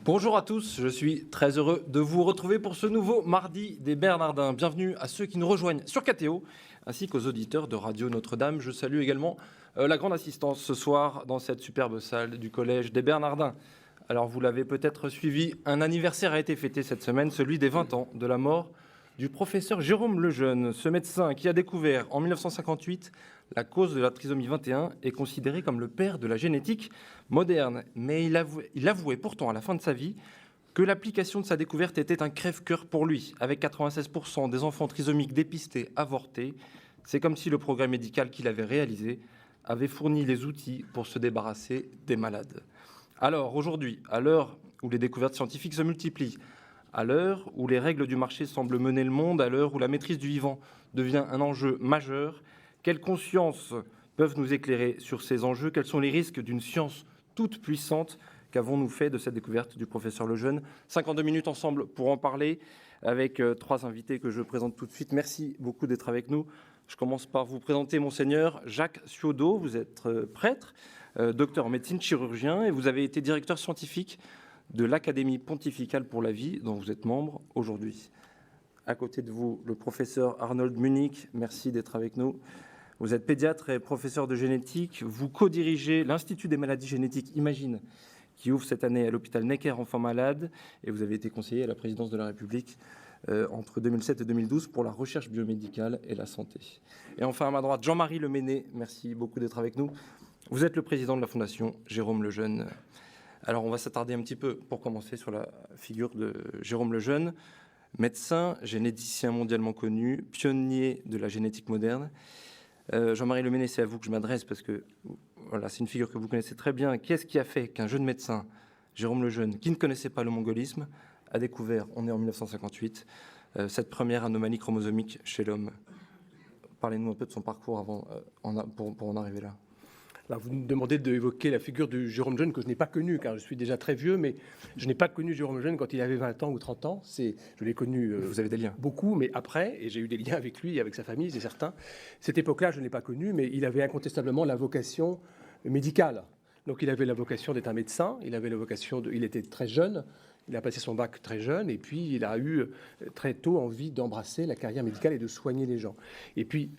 Bonjour à tous, je suis très heureux de vous retrouver pour ce nouveau Mardi des Bernardins. Bienvenue à ceux qui nous rejoignent sur KTO, ainsi qu'aux auditeurs de Radio Notre-Dame. Je salue également la grande assistance ce soir dans cette superbe salle du Collège des Bernardins. Alors vous l'avez peut-être suivi, un anniversaire a été fêté cette semaine, celui des 20 ans de la mort du professeur Jérôme Lejeune. Ce médecin qui a découvert en 1958 la cause de la trisomie 21 est considéré comme le père de la génétique moderne. Mais il avouait pourtant à la fin de sa vie que l'application de sa découverte était un crève-cœur pour lui. Avec 96% des enfants trisomiques dépistés avortés, c'est comme si le progrès médical qu'il avait réalisé avait fourni les outils pour se débarrasser des malades. Alors aujourd'hui, à l'heure où les découvertes scientifiques se multiplient, à l'heure où les règles du marché semblent mener le monde, à l'heure où la maîtrise du vivant devient un enjeu majeur, quelles consciences peuvent nous éclairer sur ces enjeux? Quels sont les risques d'une science toute puissante? Qu'avons-nous fait de cette découverte du professeur Lejeune? 52 minutes ensemble pour en parler, avec trois invités que je présente tout de suite. Merci beaucoup d'être avec nous. Je commence par vous présenter Monseigneur Jacques Ciodo. Vous êtes prêtre, docteur en médecine, chirurgien, et vous avez été directeur scientifique de l'Académie pontificale pour la vie, dont vous êtes membre aujourd'hui. À côté de vous, le professeur Arnold Munich. Merci d'être avec nous. Vous êtes pédiatre et professeur de génétique. Vous co-dirigez l'Institut des maladies génétiques Imagine, qui ouvre cette année à l'hôpital Necker Enfants Malades. Et vous avez été conseiller à la présidence de la République entre 2007 et 2012 pour la recherche biomédicale et la santé. Et enfin, à ma droite, Jean-Marie Leméné. Merci beaucoup d'être avec nous. Vous êtes le président de la Fondation Jérôme Lejeune. Alors, on va s'attarder un petit peu, pour commencer, sur la figure de Jérôme Lejeune. Médecin, généticien mondialement connu, pionnier de la génétique moderne. Jean-Marie Leméné, c'est à vous que je m'adresse parce que voilà, c'est une figure que vous connaissez très bien. Qu'est-ce qui a fait qu'un jeune médecin, Jérôme Lejeune, qui ne connaissait pas le mongolisme, a découvert, on est en 1958, cette première anomalie chromosomique chez l'homme? Parlez-nous un peu de son parcours avant, pour en arriver là. Alors vous me demandez d'évoquer la figure de Jérôme Lejeune que je n'ai pas connu, car je suis déjà très vieux, mais je n'ai pas connu Jérôme Lejeune quand il avait 20 ans ou 30 ans. Je l'ai connu vous avez des liens. Beaucoup, mais après, et j'ai eu des liens avec lui et avec sa famille, c'est certain. Cette époque-là, je ne l'ai pas connu, mais il avait incontestablement la vocation médicale. Donc il avait la vocation d'être un médecin, il était très jeune, il a passé son bac très jeune, et puis il a eu très tôt envie d'embrasser la carrière médicale et de soigner les gens. Et puis,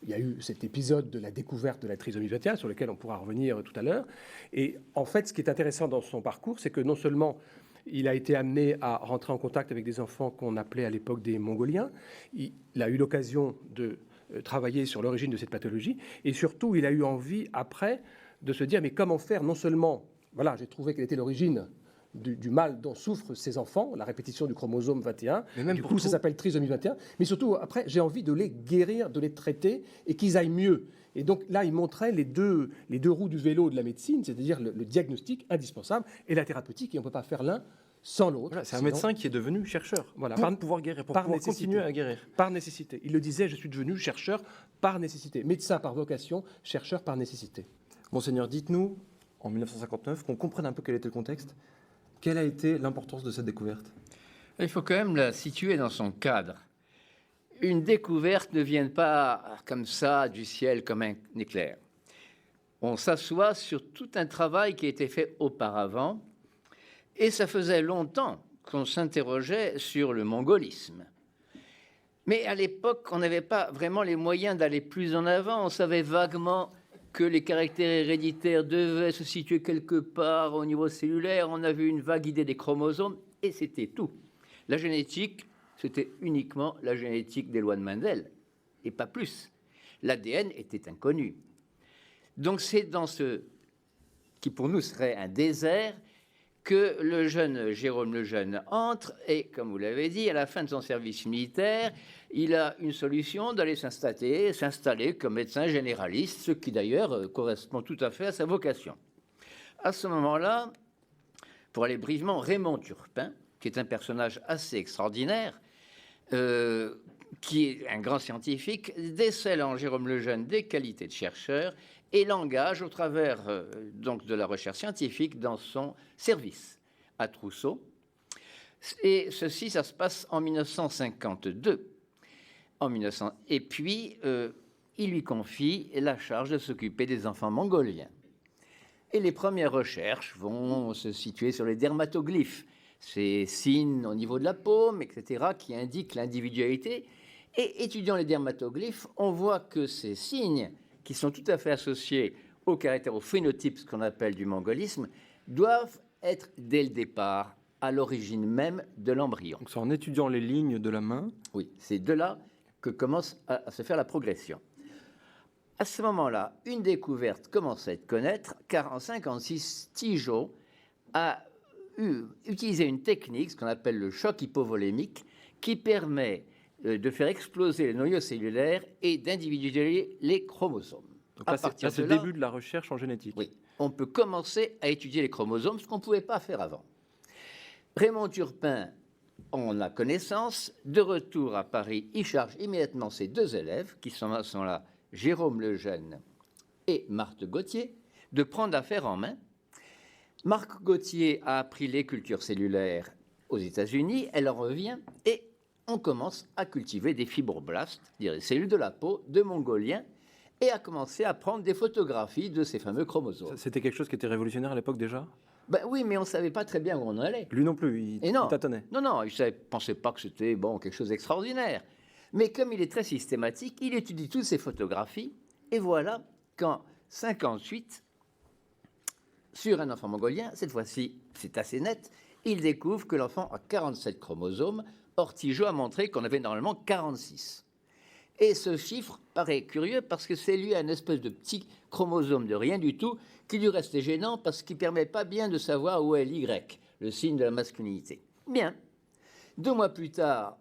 il y a eu cet épisode de la découverte de la trisomie 21, sur lequel on pourra revenir tout à l'heure. Et en fait, ce qui est intéressant dans son parcours, c'est que non seulement il a été amené à rentrer en contact avec des enfants qu'on appelait à l'époque des Mongoliens, il a eu l'occasion de travailler sur l'origine de cette pathologie, et surtout, il a eu envie, après, de se dire, mais comment faire, non seulement, voilà, j'ai trouvé quelle était l'origine du mal dont souffrent ces enfants, la répétition du chromosome 21. Du coup, ça s'appelle trisomie 21. Mais surtout, après, j'ai envie de les guérir, de les traiter et qu'ils aillent mieux. Et donc là, il montrait les deux roues du vélo de la médecine, c'est-à-dire le diagnostic indispensable et la thérapeutique. Et on ne peut pas faire l'un sans l'autre. Voilà, c'est un médecin qui est devenu chercheur voilà, pour pouvoir guérir, pour pouvoir continuer à guérir. Par nécessité. Il le disait, je suis devenu chercheur par nécessité. Médecin par vocation, chercheur par nécessité. Monseigneur, dites-nous, en 1959, qu'on comprenne un peu quel était le contexte. Quelle a été l'importance de cette découverte? Il faut quand même la situer dans son cadre. Une découverte ne vient pas comme ça du ciel, comme un éclair. On s'assoit sur tout un travail qui a été fait auparavant, et ça faisait longtemps qu'on s'interrogeait sur le mongolisme. Mais à l'époque, on n'avait pas vraiment les moyens d'aller plus en avant. On savait vaguement que les caractères héréditaires devaient se situer quelque part au niveau cellulaire. On avait une vague idée des chromosomes, et c'était tout. La génétique, c'était uniquement la génétique des lois de Mendel, et pas plus. L'ADN était inconnu. Donc c'est dans ce qui pour nous serait un désert que le jeune Jérôme Lejeune entre, et comme vous l'avez dit, à la fin de son service militaire, il a une solution d'aller s'installer comme médecin généraliste, ce qui d'ailleurs correspond tout à fait à sa vocation. À ce moment-là, pour aller brièvement, Raymond Turpin, qui est un personnage assez extraordinaire, qui est un grand scientifique, décèle en Jérôme Lejeune des qualités de chercheur et l'engage au travers donc de la recherche scientifique dans son service à Trousseau. Et ceci, ça se passe en 1952. Et puis, il lui confie la charge de s'occuper des enfants mongoliens. Et les premières recherches vont se situer sur les dermatoglyphes, ces signes au niveau de la paume, etc., qui indiquent l'individualité. Et étudiant les dermatoglyphes, on voit que ces signes, qui sont tout à fait associés au caractère, au phénotype, ce qu'on appelle du mongolisme, doivent être dès le départ à l'origine même de l'embryon. Donc c'est en étudiant les lignes de la main. Oui, c'est de là que commence à se faire la progression. À ce moment-là, une découverte commence à être connaître, car en 1956, Tycho a utilisé une technique, ce qu'on appelle le choc hypovolémique, qui permet de faire exploser le noyau cellulaire et d'individualiser les chromosomes. Donc là, c'est le début de la recherche en génétique. Oui, on peut commencer à étudier les chromosomes, ce qu'on ne pouvait pas faire avant. Raymond Turpin en a connaissance. De retour à Paris, il charge immédiatement ses 2 élèves, qui sont là, Jérôme Lejeune et Marthe Gauthier, de prendre l'affaire en main. Marthe Gauthier a appris les cultures cellulaires aux États-Unis, elle en revient et on commence à cultiver des fibroblastes, des cellules de la peau de Mongoliens, et a commencé à prendre des photographies de ces fameux chromosomes. C'était quelque chose qui était révolutionnaire à l'époque déjà? Ben oui, mais on ne savait pas très bien où on en allait. Lui non plus, il tâtonnait. Non, il ne pensait pas que c'était quelque chose d'extraordinaire. Mais comme il est très systématique, il étudie toutes ces photographies, et voilà qu'en 1958, sur un enfant mongolien, cette fois-ci c'est assez net, il découvre que l'enfant a 47 chromosomes, or Tycho a montré qu'on avait normalement 46. Et ce chiffre paraît curieux parce que c'est lui un espèce de petit chromosome de rien du tout qui lui restait gênant parce qu'il ne permet pas bien de savoir où est l'Y, le signe de la masculinité. Bien. 2 mois plus tard,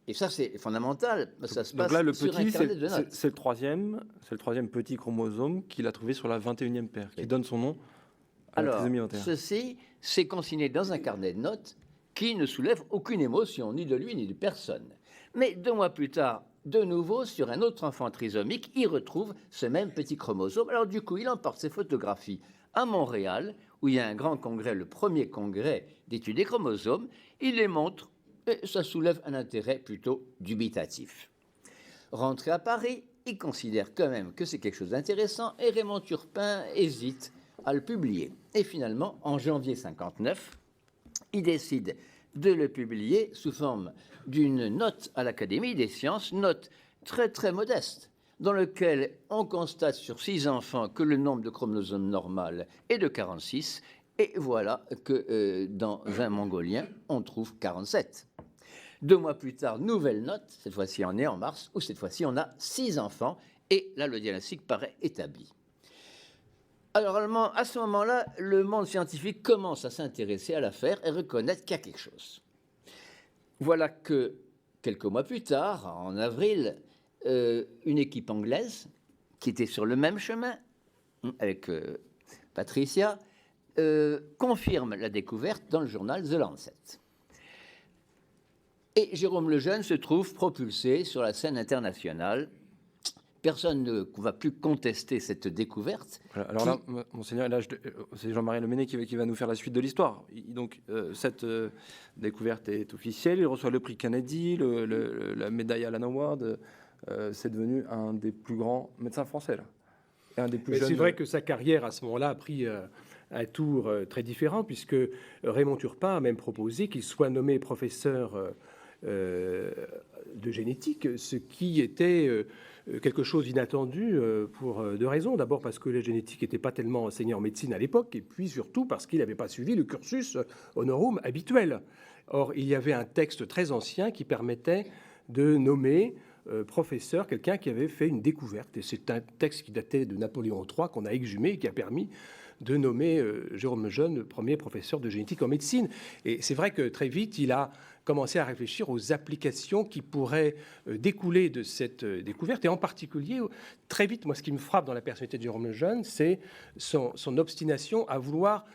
et ça c'est fondamental, ça se passe donc là, le sur petit, un carnet de notes. c'est le troisième petit chromosome qu'il a trouvé sur la 21e paire, qui donne son nom à la trisomie 21. Ceci, c'est consigné dans un carnet de notes qui ne soulève aucune émotion, ni de lui, ni de personne. Mais 2 mois plus tard, de nouveau, sur un autre enfant trisomique, il retrouve ce même petit chromosome. Alors du coup, il emporte ses photographies à Montréal, où il y a un grand congrès, le premier congrès d'études des chromosomes. Il les montre, et ça soulève un intérêt plutôt dubitatif. Rentré à Paris, il considère quand même que c'est quelque chose d'intéressant, et Raymond Turpin hésite à le publier. Et finalement, en janvier 1959, il décide de le publier sous forme d'une note à l'Académie des sciences, note très très modeste, dans laquelle on constate sur 6 enfants que le nombre de chromosomes normal est de 46, et voilà que dans un mongolien, on trouve 47. 2 mois plus tard, nouvelle note, cette fois-ci on est en mars, où cette fois-ci on a 6 enfants, et là le diagnostic paraît établi. Alors, à ce moment-là, le monde scientifique commence à s'intéresser à l'affaire et reconnaître qu'il y a quelque chose. Voilà que, quelques mois plus tard, en avril, une équipe anglaise, qui était sur le même chemin, avec Patricia, confirme la découverte dans le journal The Lancet. Et Jérôme Lejeune se trouve propulsé sur la scène internationale. Personne ne va plus contester cette découverte. Voilà, alors là, monseigneur, là, c'est Jean-Marie Lemené qui va nous faire la suite de l'histoire. Donc, cette découverte est officielle. Il reçoit le prix Kennedy, la médaille Alan Award. C'est devenu un des plus grands médecins français, là. Et un des plus jeunes. C'est vrai que sa carrière, à ce moment-là, a pris un tour très différent, puisque Raymond Turpin a même proposé qu'il soit nommé professeur de génétique, ce qui était quelque chose d'inattendu pour 2 raisons. D'abord parce que la génétique n'était pas tellement enseignée en médecine à l'époque, et puis surtout parce qu'il n'avait pas suivi le cursus honorum habituel. Or, il y avait un texte très ancien qui permettait de nommer professeur quelqu'un qui avait fait une découverte. Et c'est un texte qui datait de Napoléon III qu'on a exhumé et qui a permis de nommer Jérôme Lejeune premier professeur de génétique en médecine. Et c'est vrai que très vite, il a commencé à réfléchir aux applications qui pourraient découler de cette découverte. Et en particulier, très vite, moi, ce qui me frappe dans la personnalité de Jérôme Lejeune, c'est son obstination à vouloir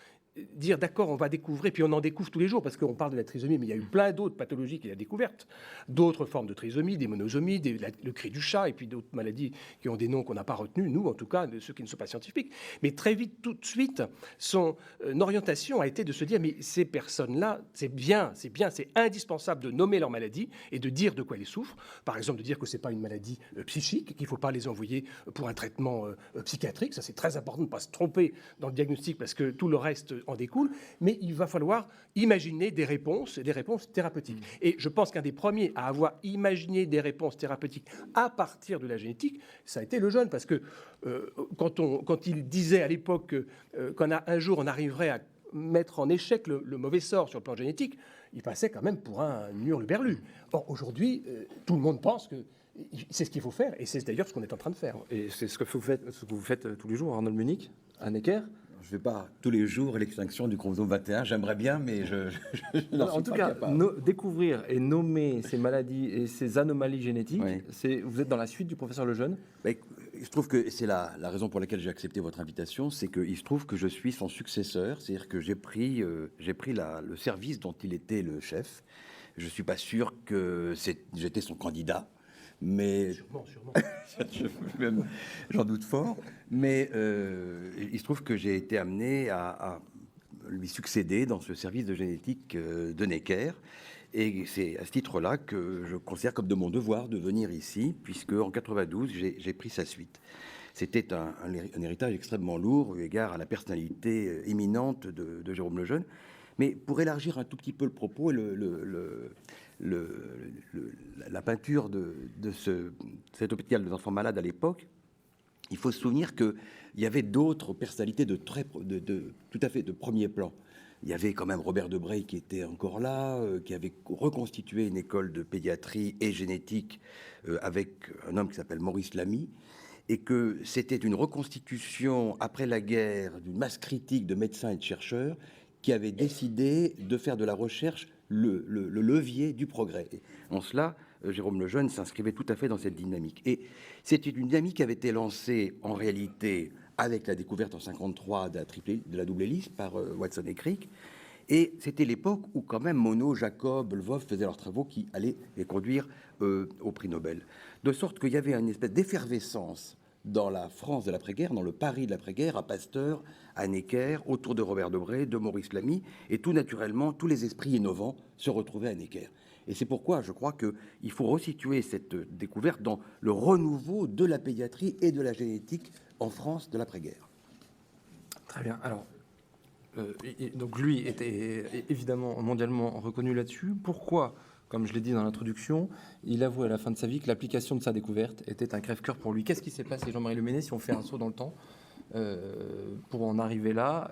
dire d'accord, on va découvrir, puis on en découvre tous les jours, parce qu'on parle de la trisomie, mais il y a eu plein d'autres pathologies qu'il a découvertes, d'autres formes de trisomie, des monosomies, le cri du chat, et puis d'autres maladies qui ont des noms qu'on n'a pas retenus, nous en tout cas, de ceux qui ne sont pas scientifiques. Mais très vite, tout de suite, son orientation a été de se dire, mais ces personnes-là, c'est bien, c'est indispensable de nommer leur maladie et de dire de quoi elles souffrent. Par exemple, de dire que ce n'est pas une maladie psychique, qu'il ne faut pas les envoyer pour un traitement psychiatrique. Ça, c'est très important de ne pas se tromper dans le diagnostic parce que tout le reste en découle. Mais il va falloir imaginer des réponses thérapeutiques. Et je pense qu'un des premiers à avoir imaginé des réponses thérapeutiques à partir de la génétique, ça a été Lejeune. Parce que quand il disait à l'époque qu'un jour on arriverait à mettre en échec le mauvais sort sur le plan génétique, il passait quand même pour un hurluberlu. Or, aujourd'hui, tout le monde pense que c'est ce qu'il faut faire, et c'est d'ailleurs ce qu'on est en train de faire. Et c'est ce que vous faites tous les jours, Arnold Munich, à Necker. Je ne fais pas tous les jours l'extinction du chromosome 21, j'aimerais bien, mais je n'en En suis tout pas cas, capable. découvrir et nommer ces maladies et ces anomalies génétiques, Oui. vous êtes dans la suite du professeur Lejeune. Il se trouve que c'est la raison pour laquelle j'ai accepté votre invitation, c'est qu'il se trouve que je suis son successeur, c'est-à-dire que j'ai pris le service dont il était le chef. Je ne suis pas sûr que j'étais son candidat, mais... Sûrement. J'en doute fort, mais il se trouve que j'ai été amené à lui succéder dans ce service de génétique de Necker. Et c'est à ce titre-là que je considère comme de mon devoir de venir ici, puisque en 92, j'ai pris sa suite. C'était un héritage extrêmement lourd, eu égard à la personnalité éminente de Jérôme Lejeune. Mais pour élargir un tout petit peu le propos et la peinture de cet hôpital des enfants malades à l'époque, il faut se souvenir qu'il y avait d'autres personnalités tout à fait de premier plan. Il y avait quand même Robert Debrey qui était encore là, qui avait reconstitué une école de pédiatrie et génétique avec un homme qui s'appelle Maurice Lamy, et que c'était une reconstitution après la guerre d'une masse critique de médecins et de chercheurs qui avaient décidé de faire de la recherche le levier du progrès. Et en cela, Jérôme Lejeune s'inscrivait tout à fait dans cette dynamique. Et c'était une dynamique qui avait été lancée en réalité avec la découverte en 1953 de la double hélice par Watson et Crick. Et c'était l'époque où quand même Monod, Jacob, Lvov faisaient leurs travaux qui allaient les conduire au prix Nobel. De sorte qu'il y avait une espèce d'effervescence dans la France de l'après-guerre, dans le Paris de l'après-guerre, à Pasteur, à Necker, autour de Robert Debrey, de Maurice Lamy, et tout naturellement, tous les esprits innovants se retrouvaient à Necker. Et c'est pourquoi je crois qu'il faut resituer cette découverte dans le renouveau de la pédiatrie et de la génétique en France de l'après-guerre. Très bien. Alors, donc lui était évidemment mondialement reconnu là-dessus. Pourquoi, comme je l'ai dit dans l'introduction, il avoue à la fin de sa vie que l'application de sa découverte était un crève-cœur pour lui. Qu'est-ce qui s'est passé, Jean-Marie Le Menez, si on fait un saut dans le temps pour en arriver là?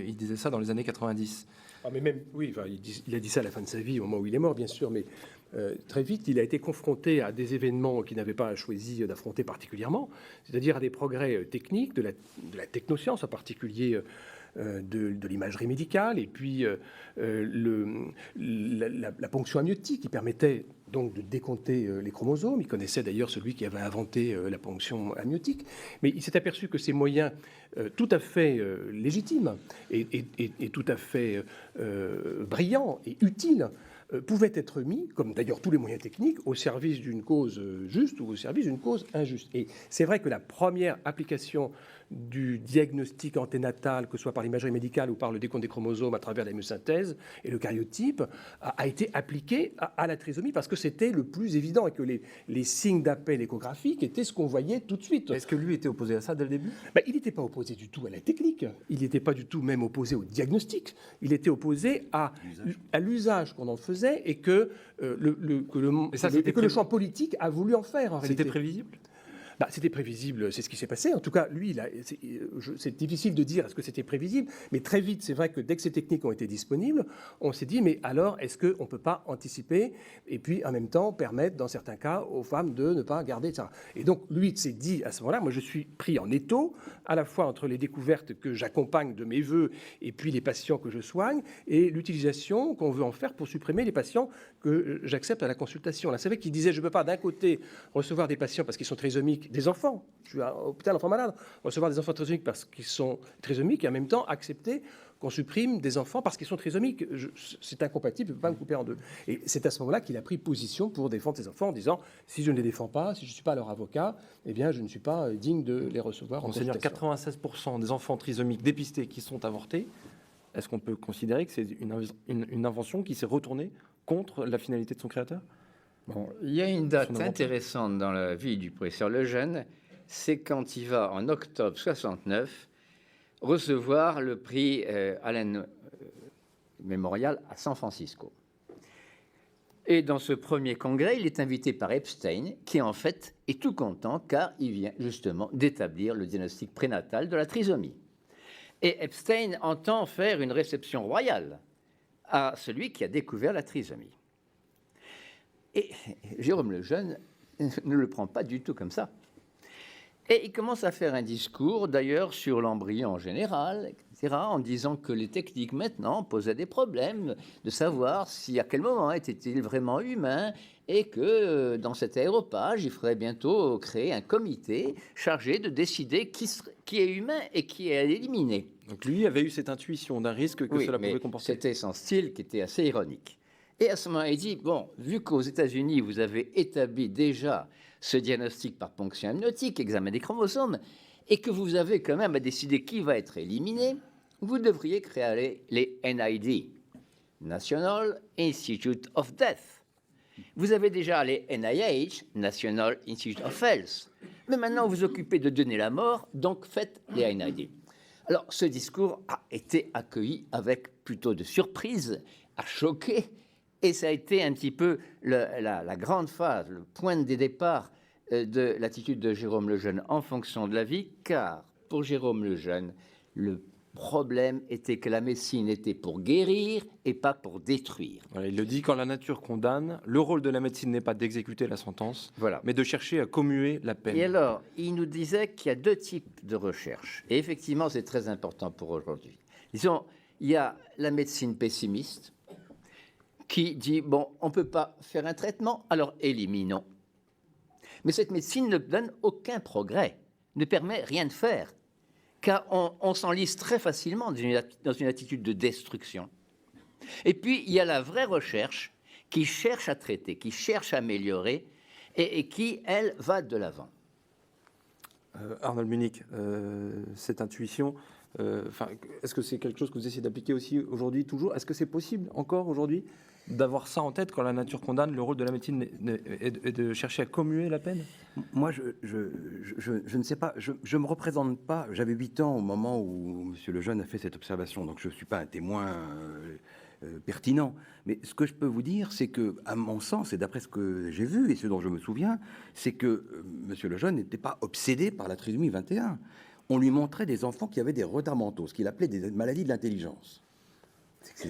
Il disait ça dans les années 90. Ah, mais même, oui, enfin, il a dit ça à la fin de sa vie, au moment où il est mort, bien sûr, mais très vite, il a été confronté à des événements qu'il n'avait pas choisi d'affronter particulièrement, c'est-à-dire à des progrès techniques, de la technoscience, en particulier de l'imagerie médicale, et puis la ponction amniotique qui permettait donc de décompter les chromosomes. Il connaissait d'ailleurs celui qui avait inventé la ponction amniotique, mais il s'est aperçu que ces moyens tout à fait légitimes et tout à fait brillants et utiles pouvaient être mis, comme d'ailleurs tous les moyens techniques, au service d'une cause juste ou au service d'une cause injuste. Et c'est vrai que la première application du diagnostic anténatal, que ce soit par l'imagerie médicale ou par le décompte des chromosomes à travers la myosynthèse et le karyotype, a été appliquée à la trisomie parce que c'était le plus évident et que les signes d'appel échographique étaient ce qu'on voyait tout de suite. Est-ce que lui était opposé à ça dès le début? Il n'était pas opposé du tout à la technique, il n'était pas du tout même opposé au diagnostic, il était opposé à l'usage qu'on en faisait et que le champ politique a voulu en faire en réalité. C'était prévisible? C'était prévisible, c'est ce qui s'est passé. En tout cas, lui, c'est difficile de dire est-ce que c'était prévisible, mais très vite, c'est vrai que dès que ces techniques ont été disponibles, on s'est dit, mais alors, est-ce qu'on ne peut pas anticiper et puis en même temps permettre, dans certains cas, aux femmes de ne pas garder ça. Et donc, lui, il s'est dit à ce moment-là, moi, je suis pris en étau, à la fois entre les découvertes que j'accompagne de mes voeux et puis les patients que je soigne, et l'utilisation qu'on veut en faire pour supprimer les patients que j'accepte à la consultation. Là, c'est vrai qu'il disait, je ne peux pas d'un côté recevoir des patients parce qu'ils sont trisomiques, des enfants, je suis à l'hôpital enfants malades, recevoir des enfants trisomiques parce qu'ils sont trisomiques et en même temps accepter qu'on supprime des enfants parce qu'ils sont trisomiques. C'est incompatible, je ne peux pas me couper en deux. Et c'est à ce moment-là qu'il a pris position pour défendre ses enfants en disant si je ne les défends pas, si je ne suis pas leur avocat, eh bien je ne suis pas digne de les recevoir en Monseigneur, consultation. 96% des enfants trisomiques dépistés qui sont avortés, est-ce qu'on peut considérer que c'est une invention qui s'est retournée contre la finalité de son créateur? Bon, il y a une date Son invention. intéressante dans la vie du professeur Lejeune, c'est quand il va, en octobre 69, recevoir le prix Allen Memorial à San Francisco. Et dans ce premier congrès, il est invité par Epstein, qui en fait est tout content car il vient justement d'établir le diagnostic prénatal de la trisomie. Et Epstein entend faire une réception royale à celui qui a découvert la trisomie. Et Jérôme Lejeune ne le prend pas du tout comme ça. Et il commence à faire un discours, d'ailleurs, sur l'embryon en général, etc., en disant que les techniques maintenant posaient des problèmes de savoir si à quel moment était-il vraiment humain et que dans cet aéropage, il faudrait bientôt créer un comité chargé de décider qui est humain et qui est à éliminer. Donc lui avait eu cette intuition d'un risque que Oui, cela mais pouvait comporter. c'était son style qui était assez ironique. Et à ce moment, il dit, bon, vu qu'aux États-Unis, vous avez établi déjà ce diagnostic par ponction amniotique, examen des chromosomes, et que vous avez quand même à décider qui va être éliminé, vous devriez créer les NID, National Institute of Death. Vous avez déjà les NIH, National Institute of Health. Mais maintenant, vous vous occupez de donner la mort, donc faites les NID. Alors, ce discours a été accueilli avec plutôt de surprise, a choqué, et ça a été un petit peu la grande phase, le point de départ de l'attitude de Jérôme Lejeune en fonction de la vie, car pour Jérôme Lejeune, le problème était que la médecine était pour guérir et pas pour détruire. Voilà, il le dit, quand la nature condamne, le rôle de la médecine n'est pas d'exécuter la sentence, Voilà. mais de chercher à commuer la peine. Et alors, il nous disait qu'il y a deux types de recherche. Et effectivement, c'est très important pour aujourd'hui. Disons, il y a la médecine pessimiste qui dit, bon, on ne peut pas faire un traitement, alors éliminons. Mais cette médecine ne donne aucun progrès, ne permet rien de faire, car on s'enlise très facilement dans une attitude de destruction. Et puis, il y a la vraie recherche qui cherche à traiter, qui cherche à améliorer, et qui, elle, va de l'avant. Arnold Munich, cette intuition, est-ce que c'est quelque chose que vous essayez d'appliquer aussi aujourd'hui, toujours? Est-ce que c'est possible encore aujourd'hui d'avoir ça en tête quand la nature condamne? Le rôle de la médecine est de chercher à commuer la peine? Moi, je ne sais pas, je ne me représente pas. J'avais 8 ans au moment où M. Lejeune a fait cette observation, donc je ne suis pas un témoin pertinent. Mais ce que je peux vous dire, c'est que, à mon sens, et d'après ce que j'ai vu et ce dont je me souviens, c'est que M. Lejeune n'était pas obsédé par la trisomie 21. On lui montrait des enfants qui avaient des retards mentaux, ce qu'il appelait des maladies de l'intelligence.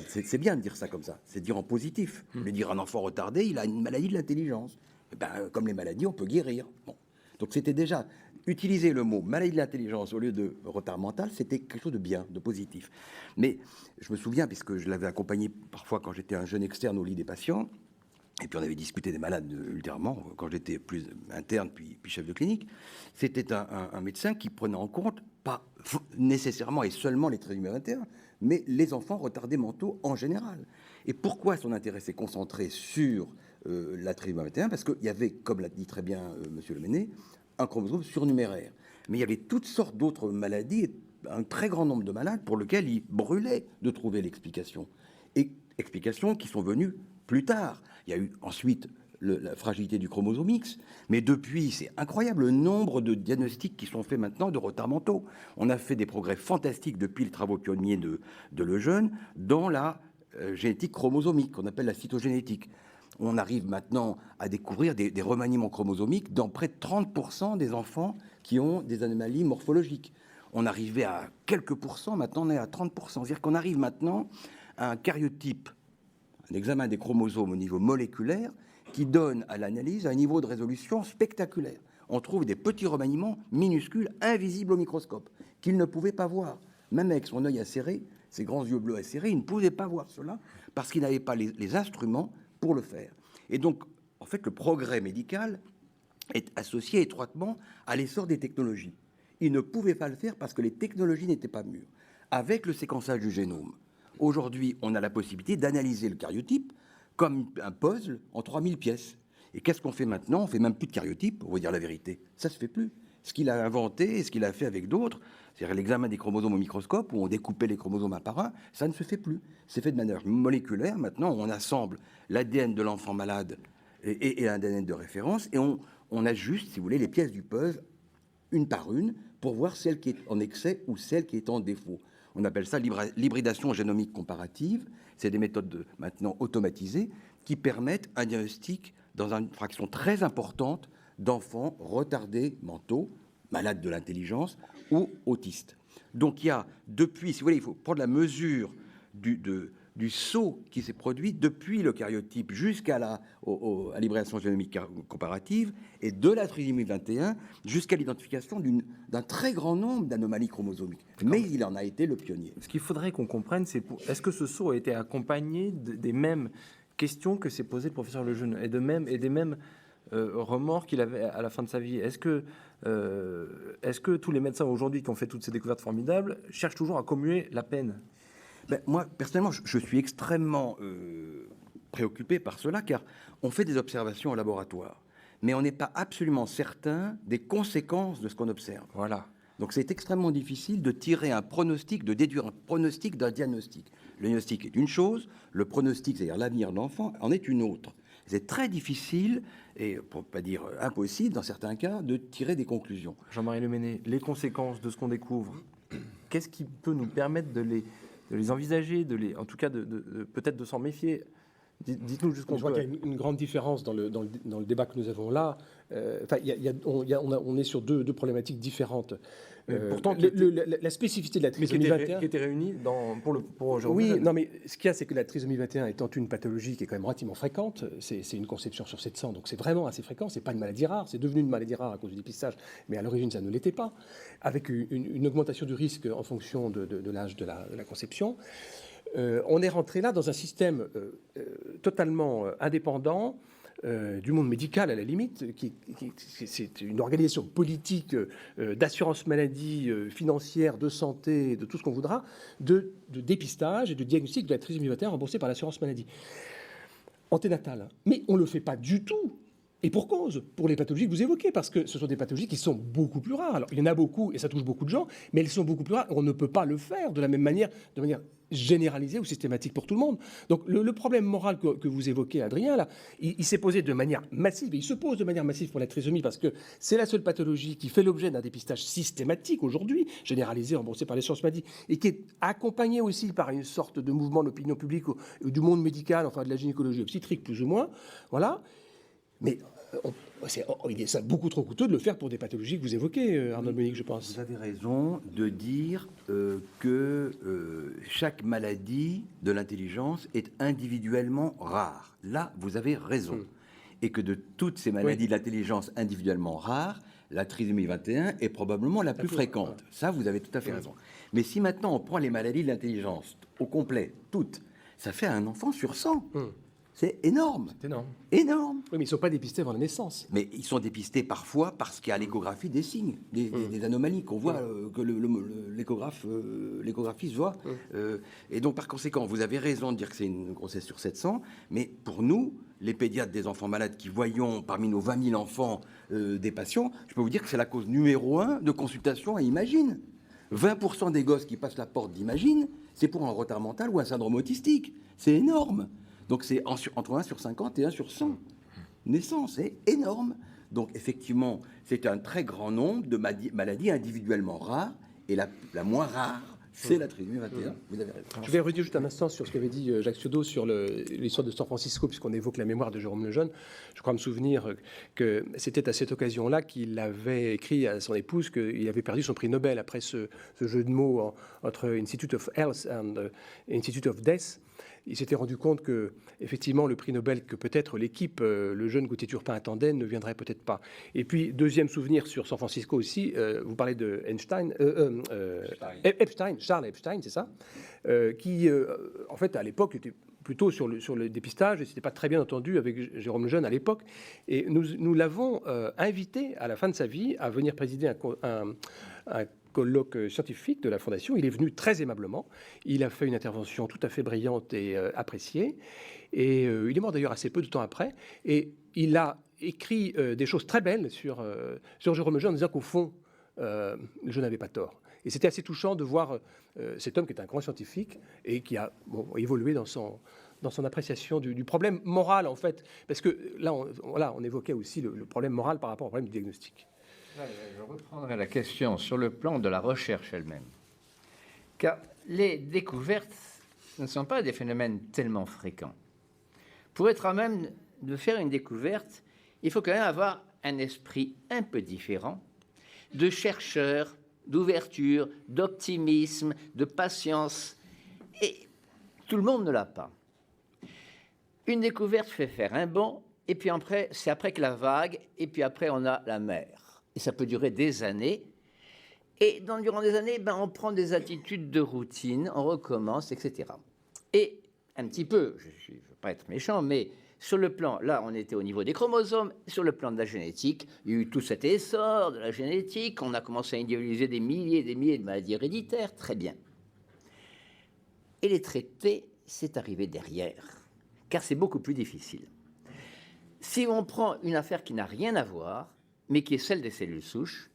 C'est bien de dire ça comme ça, c'est dire en positif. De dire un enfant retardé, il a une maladie de l'intelligence. Eh ben, comme les maladies, on peut guérir. Bon. Donc c'était déjà, utiliser le mot maladie de l'intelligence au lieu de retard mental, c'était quelque chose de bien, de positif. Mais je me souviens, puisque je l'avais accompagné parfois quand j'étais un jeune externe au lit des patients, et puis on avait discuté des malades ultérieurement, quand j'étais plus interne, puis chef de clinique, c'était un médecin qui prenait en compte, pas nécessairement et seulement les trisomies 21, mais les enfants retardés mentaux en général. Et pourquoi son intérêt s'est concentré sur la trisomie 21? Parce qu'il y avait, comme l'a dit très bien Monsieur Leméné, un chromosome surnuméraire. Mais il y avait toutes sortes d'autres maladies, un très grand nombre de malades pour lesquels il brûlait de trouver l'explication. Et explications qui sont venues plus tard. Il y a eu ensuite la fragilité du chromosome X, mais depuis, c'est incroyable le nombre de diagnostics qui sont faits maintenant de retards mentaux. On a fait des progrès fantastiques depuis les travaux pionniers de Lejeune dans la génétique chromosomique, qu'on appelle la cytogénétique. On arrive maintenant à découvrir des remaniements chromosomiques dans près de 30% des enfants qui ont des anomalies morphologiques. On arrivait à quelques pourcents, maintenant on est à 30%. C'est-à-dire qu'on arrive maintenant à un karyotype, un examen des chromosomes au niveau moléculaire, qui donne à l'analyse un niveau de résolution spectaculaire. On trouve des petits remaniements minuscules, invisibles au microscope, qu'il ne pouvait pas voir. Même avec son œil acéré, ses grands yeux bleus acérés, il ne pouvait pas voir cela parce qu'il n'avait pas les instruments pour le faire. Et donc, en fait, le progrès médical est associé étroitement à l'essor des technologies. Il ne pouvait pas le faire parce que les technologies n'étaient pas mûres. avec le séquençage du génome. Aujourd'hui, on a la possibilité d'analyser le karyotype comme un puzzle en 3000 pièces. Et qu'est-ce qu'on fait maintenant? On fait même plus de karyotype, on va dire la vérité. Ça se fait plus. Ce qu'il a inventé et ce qu'il a fait avec d'autres, c'est-à-dire l'examen des chromosomes au microscope, où on découpait les chromosomes un par un, ça ne se fait plus. C'est fait de manière moléculaire. Maintenant, on assemble l'ADN de l'enfant malade et l'ADN de référence, et on ajuste, si vous voulez, les pièces du puzzle, une par une, pour voir celle qui est en excès ou celle qui est en défaut. On appelle ça l'hybridation génomique comparative. C'est des méthodes maintenant automatisées qui permettent un diagnostic dans une fraction très importante d'enfants retardés mentaux, malades de l'intelligence ou autistes. Donc il y a, depuis, si vous voulez, il faut prendre la mesure du saut qui s'est produit depuis le karyotype jusqu'à l'hybridation génomique comparative et de la trisomie 21 jusqu'à l'identification d'un très grand nombre d'anomalies chromosomiques. Mais il en a été le pionnier. Ce qu'il faudrait qu'on comprenne, c'est est-ce que ce saut a été accompagné des mêmes questions que s'est posé le professeur Lejeune et des mêmes remords qu'il avait à la fin de sa vie? Est-ce que tous les médecins aujourd'hui qui ont fait toutes ces découvertes formidables cherchent toujours à commuer la peine? Moi, personnellement, je suis extrêmement préoccupé par cela, car on fait des observations au laboratoire, mais on n'est pas absolument certain des conséquences de ce qu'on observe. Voilà. Donc c'est extrêmement difficile de tirer un pronostic, de déduire un pronostic d'un diagnostic. Le diagnostic est une chose, le pronostic, c'est-à-dire l'avenir de l'enfant, en est une autre. C'est très difficile, et pour ne pas dire impossible dans certains cas, de tirer des conclusions. Jean-Marie Leméné, les conséquences de ce qu'on découvre, qu'est-ce qui peut nous permettre de les envisager, en tout cas peut-être de s'en méfier? Dites-nous jusqu'où Je crois qu'il y a une grande différence dans le débat que nous avons là. On est sur deux problématiques différentes. Pourtant, la spécificité de la trisomie 21... qui était réunie pour Jérôme Oui, Lejeune. non, mais ce qu'il y a, c'est que la trisomie 21 étant une pathologie qui est quand même relativement fréquente, c'est une conception sur 700, donc c'est vraiment assez fréquent, c'est pas une maladie rare, c'est devenu une maladie rare à cause du dépistage, mais à l'origine, ça ne l'était pas, avec une augmentation du risque en fonction de l'âge de la conception. On est rentré là dans un système totalement indépendant du monde médical, à la limite, c'est une organisation politique d'assurance maladie, financière, de santé, de tout ce qu'on voudra, de dépistage et de diagnostic de la trisomie 21 remboursée par l'assurance maladie anténatale. Mais on ne le fait pas du tout. Et pour cause, pour les pathologies que vous évoquez, parce que ce sont des pathologies qui sont beaucoup plus rares. Alors, il y en a beaucoup et ça touche beaucoup de gens, mais elles sont beaucoup plus rares. On ne peut pas le faire de manière généralisée ou systématique pour tout le monde. Donc, le problème moral que vous évoquez, Adrien, là, il s'est posé de manière massive, et il se pose de manière massive pour la trisomie, parce que c'est la seule pathologie qui fait l'objet d'un dépistage systématique aujourd'hui, généralisé, remboursé par l'assurance maladie, et qui est accompagné aussi par une sorte de mouvement d'opinion publique ou du monde médical, enfin de la gynécologie obstétrique plus ou moins. Voilà. Mais c'est beaucoup trop coûteux de le faire pour des pathologies que vous évoquez, Arnaud Monique, je pense. Vous avez raison de dire que chaque maladie de l'intelligence est individuellement rare. Là, vous avez raison. Et que de toutes ces maladies de l'intelligence individuellement rares, la trisomie 21 est probablement la plus fréquente. Ça, vous avez tout à fait raison. Mais si maintenant on prend les maladies de l'intelligence au complet, toutes, ça fait un enfant sur 100. C'est énorme. C'est énorme. Énorme. Oui, mais ils ne sont pas dépistés avant la naissance. Mais ils sont dépistés parfois parce qu'il y a l'échographie des signes, des anomalies qu'on voit, que l'échographiste voit. Et donc, par conséquent, vous avez raison de dire que c'est une grossesse sur 700, mais pour nous, les pédiatres des enfants malades qui voyons parmi nos 20 000 enfants des patients, je peux vous dire que c'est la cause numéro 1 de consultation à Imagine. 20% des gosses qui passent la porte d'Imagine, c'est pour un retard mental ou un syndrome autistique. C'est énorme. Donc c'est entre 1 sur 50 et 1 sur 100 naissances, c'est énorme. Donc effectivement, c'est un très grand nombre de maladies individuellement rares, et la moins rare, c'est la trisomie 21. Vous avez raison. Je vais revenir juste un instant sur ce qu'avait dit Jacques Ciodo sur l'histoire de San Francisco, puisqu'on évoque la mémoire de Jérôme Lejeune. Je crois me souvenir que c'était à cette occasion-là qu'il avait écrit à son épouse qu'il avait perdu son prix Nobel après ce jeu de mots entre Institute of Health et Institute of Death. Il s'était rendu compte que, effectivement, le prix Nobel que peut-être l'équipe, le jeune Gauthier-Turpin attendait, ne viendrait peut-être pas. Et puis, deuxième souvenir sur San Francisco aussi, vous parlez de Epstein, Charles Epstein, c'est ça, qui, en fait, à l'époque, était plutôt sur le dépistage, et c'était pas très bien entendu avec Jérôme Lejeune à l'époque. Et nous l'avons invité, à la fin de sa vie, à venir présider un colloque scientifique de la Fondation. Il est venu très aimablement. Il a fait une intervention tout à fait brillante et appréciée. Et il est mort d'ailleurs assez peu de temps après. Et il a écrit des choses très belles sur Jérôme Lejeune en disant qu'au fond, je n'avais pas tort. Et c'était assez touchant de voir cet homme qui est un grand scientifique et qui a évolué dans son appréciation du problème moral, en fait. Parce que là, on évoquait aussi le problème moral par rapport au problème du diagnostic. Je reprendrai la question sur le plan de la recherche elle-même. Car les découvertes ne sont pas des phénomènes tellement fréquents. Pour être à même de faire une découverte, il faut quand même avoir un esprit un peu différent, de chercheur, d'ouverture, d'optimisme, de patience. Et tout le monde ne l'a pas. Une découverte fait faire un bond, et puis après, c'est après que la vague, et puis après, on a la mer. Et ça peut durer des années. Et durant des années, on prend des attitudes de routine, on recommence, etc. Et un petit peu, je ne veux pas être méchant, mais sur le plan, là, on était au niveau des chromosomes, sur le plan de la génétique, il y a eu tout cet essor de la génétique, on a commencé à individualiser des milliers et des milliers de maladies héréditaires, très bien. Et les traités, c'est arrivé derrière, car c'est beaucoup plus difficile. Si on prend une affaire qui n'a rien à voir, mais qui est celle des cellules souches,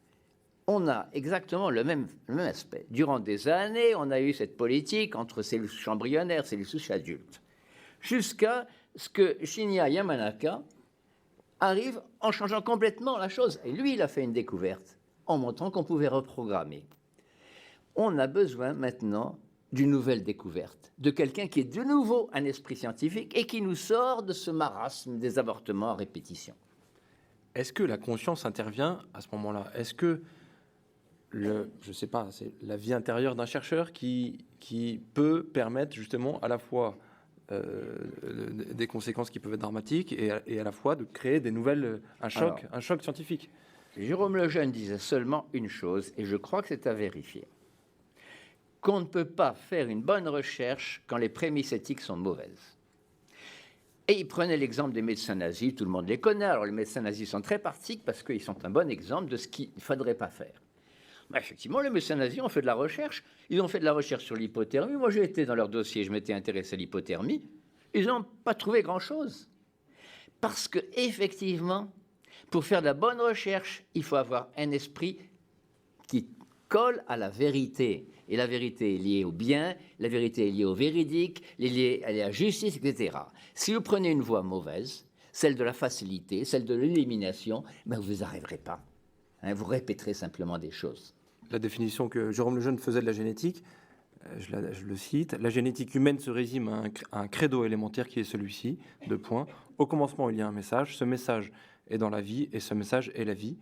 on a exactement le même aspect. Durant des années, on a eu cette politique entre cellules souches embryonnaires, cellules souches adultes, jusqu'à ce que Shinya Yamanaka arrive en changeant complètement la chose. Et lui, il a fait une découverte en montrant qu'on pouvait reprogrammer. On a besoin maintenant d'une nouvelle découverte, de quelqu'un qui est de nouveau un esprit scientifique et qui nous sort de ce marasme des avortements à répétition. Est-ce que la conscience intervient à ce moment-là? Est-ce que je sais pas, c'est la vie intérieure d'un chercheur qui peut permettre justement à la fois des conséquences qui peuvent être dramatiques et à la fois de créer des nouvelles, un choc scientifique? Jérôme Lejeune disait seulement une chose, et je crois que c'est à vérifier, qu'on ne peut pas faire une bonne recherche quand les prémices éthiques sont mauvaises. Et il prenait l'exemple des médecins nazis, tout le monde les connaît. Alors les médecins nazis sont très pratiques parce qu'ils sont un bon exemple de ce qu'il ne faudrait pas faire. Effectivement, les médecins nazis ont fait de la recherche. Ils ont fait de la recherche sur l'hypothermie. Moi, j'ai été dans leur dossier, je m'étais intéressé à l'hypothermie. Ils n'ont pas trouvé grand-chose. Parce que effectivement, pour faire de la bonne recherche, il faut avoir un esprit qui colle à la vérité. Et la vérité est liée au bien, la vérité est liée au véridique, elle est liée à la justice, etc. Si vous prenez une voie mauvaise, celle de la facilité, celle de l'élimination, vous n'y arriverez pas. Vous répéterez simplement des choses. La définition que Jérôme Lejeune faisait de la génétique, je le cite, la génétique humaine se résume à un credo élémentaire qui est celui-ci, 2 points. Au commencement, il y a un message, ce message est dans la vie et ce message est la vie.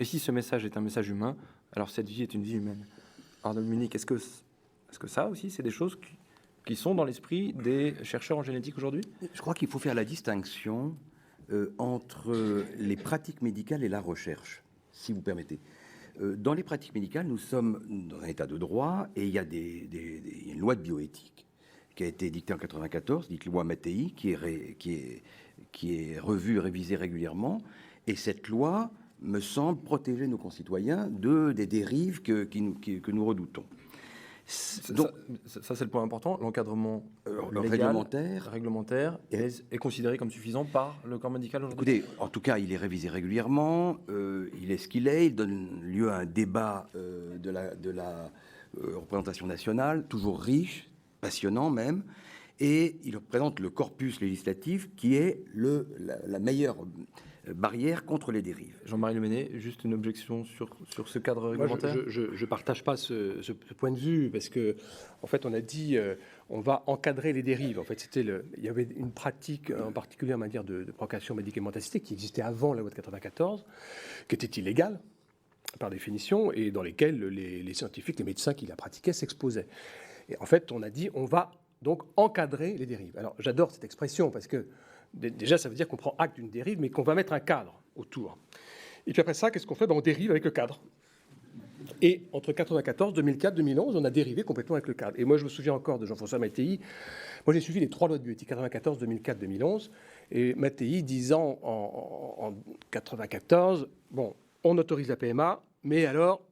Et si ce message est un message humain, alors cette vie est une vie humaine. Arnold Munich, est-ce que ça aussi, c'est des choses qui sont dans l'esprit des chercheurs en génétique aujourd'hui? Je crois qu'il faut faire la distinction entre les pratiques médicales et la recherche, si vous permettez. Dans les pratiques médicales, nous sommes dans un état de droit et il y a une loi de bioéthique qui a été dictée en 1994, dite loi Mattei, qui est revue, révisée régulièrement. Et cette loi me semble protéger nos concitoyens des dérives que nous redoutons. Donc, ça c'est le point important. L'encadrement réglementaire est considéré comme suffisant par le corps médical aujourd'hui. Écoutez, en tout cas, il est révisé régulièrement. Il est ce qu'il est. Il donne lieu à un débat de la représentation nationale, toujours riche, passionnant même. Et il représente le corpus législatif qui est la meilleure barrière contre les dérives. Jean-Marie Leméné, juste une objection sur ce cadre réglementaire? Moi, je ne partage pas ce point de vue, parce que en fait, on a dit on va encadrer les dérives. En fait, il y avait une pratique, en particulier en matière de procréation médicamenteuse assistée, qui existait avant la loi de 1994, qui était illégale, par définition, et dans lesquelles les scientifiques, les médecins qui la pratiquaient s'exposaient. Et en fait, on a dit on va donc encadrer les dérives. Alors, j'adore cette expression, parce que déjà, ça veut dire qu'on prend acte d'une dérive, mais qu'on va mettre un cadre autour. Et puis après ça, qu'est-ce qu'on fait? On dérive avec le cadre. Et entre 1994, 2004, 2011, on a dérivé complètement avec le cadre. Et moi, je me souviens encore de Jean-François Mattei. Moi, j'ai suivi les 3 lois de bioéthique, 1994, 2004, 2011. Et Mattei disant en 1994, bon, on autorise la PMA, mais alors,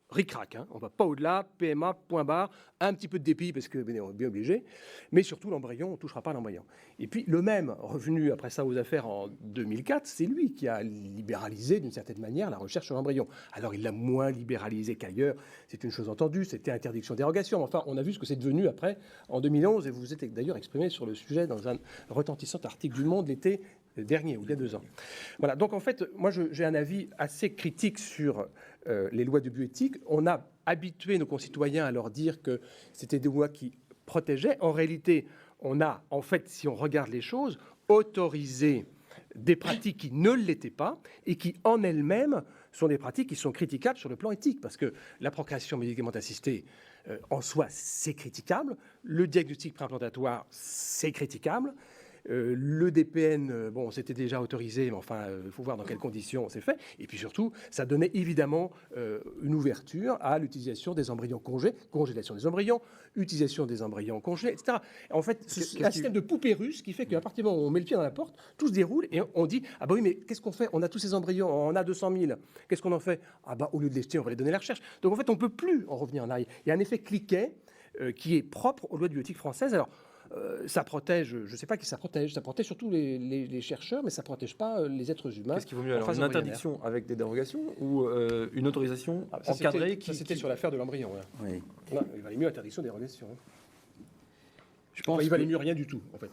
ric-rac, hein, on ne va pas au-delà, PMA, point barre, un petit peu de dépit parce que on est bien obligé, mais surtout l'embryon, on ne touchera pas l'embryon. Et puis le même, revenu après ça aux affaires en 2004, c'est lui qui a libéralisé d'une certaine manière la recherche sur l'embryon. Alors il l'a moins libéralisé qu'ailleurs, c'est une chose entendue, c'était interdiction dérogation. Enfin, on a vu ce que c'est devenu après en 2011, et vous vous êtes d'ailleurs exprimé sur le sujet dans un retentissant article du Monde l'été dernier, ou il y a 2 ans. Voilà, donc en fait, moi j'ai un avis assez critique sur les lois de bioéthique. On a habitué nos concitoyens à leur dire que c'était des lois qui protégeaient. En réalité, on a, en fait, si on regarde les choses, autorisé des pratiques qui ne l'étaient pas et qui, en elles-mêmes, sont des pratiques qui sont critiquables sur le plan éthique. Parce que la procréation médicamentée assistée, en soi, c'est critiquable. Le diagnostic préimplantatoire, c'est critiquable. Le DPN, bon, c'était déjà autorisé, mais enfin, il faut voir dans quelles conditions c'est fait. Et puis surtout, ça donnait évidemment une ouverture à l'utilisation des embryons congélation des embryons, utilisation des embryons congelés, etc. En fait, c'est un système de poupée russe qui fait qu'à partir du moment où on met le pied dans la porte, tout se déroule et on dit « Ah bah oui, mais qu'est-ce qu'on fait? On a tous ces embryons, on en a 200 000. Qu'est-ce qu'on en fait? Ah bah au lieu de les jeter, on va les donner à la recherche. » Donc en fait, on ne peut plus en revenir en arrière. Il y a un effet cliquet qui est propre aux lois de bioéthique françaises. Alors, ça protège, je ne sais pas qui ça protège surtout les chercheurs, mais ça ne protège pas les êtres humains. Qu'est-ce qui vaut mieux alors, une interdiction avec des dérogations ou une autorisation encadrée C'était sur l'affaire de l'embryon. Ouais. Oui. Non, il valait mieux interdiction dérogation. Je pense il valait mieux rien du tout, en fait.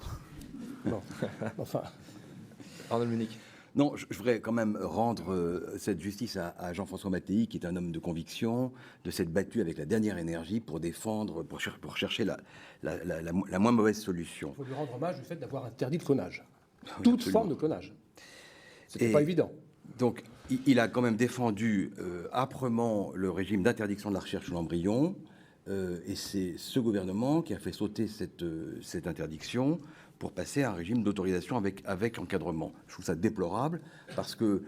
Non. Enfin. Arnold Munich. Non, je voudrais quand même rendre cette justice à Jean-François Mattei, qui est un homme de conviction, de s'être battu avec la dernière énergie pour défendre, pour chercher la moins mauvaise solution. Il faut lui rendre hommage du fait d'avoir interdit le clonage. Toute absolument. Forme de clonage. C'était pas évident. Donc, il a quand même défendu âprement le régime d'interdiction de la recherche sur l'embryon, et c'est ce gouvernement qui a fait sauter cette interdiction pour passer à un régime d'autorisation avec encadrement. Je trouve ça déplorable parce que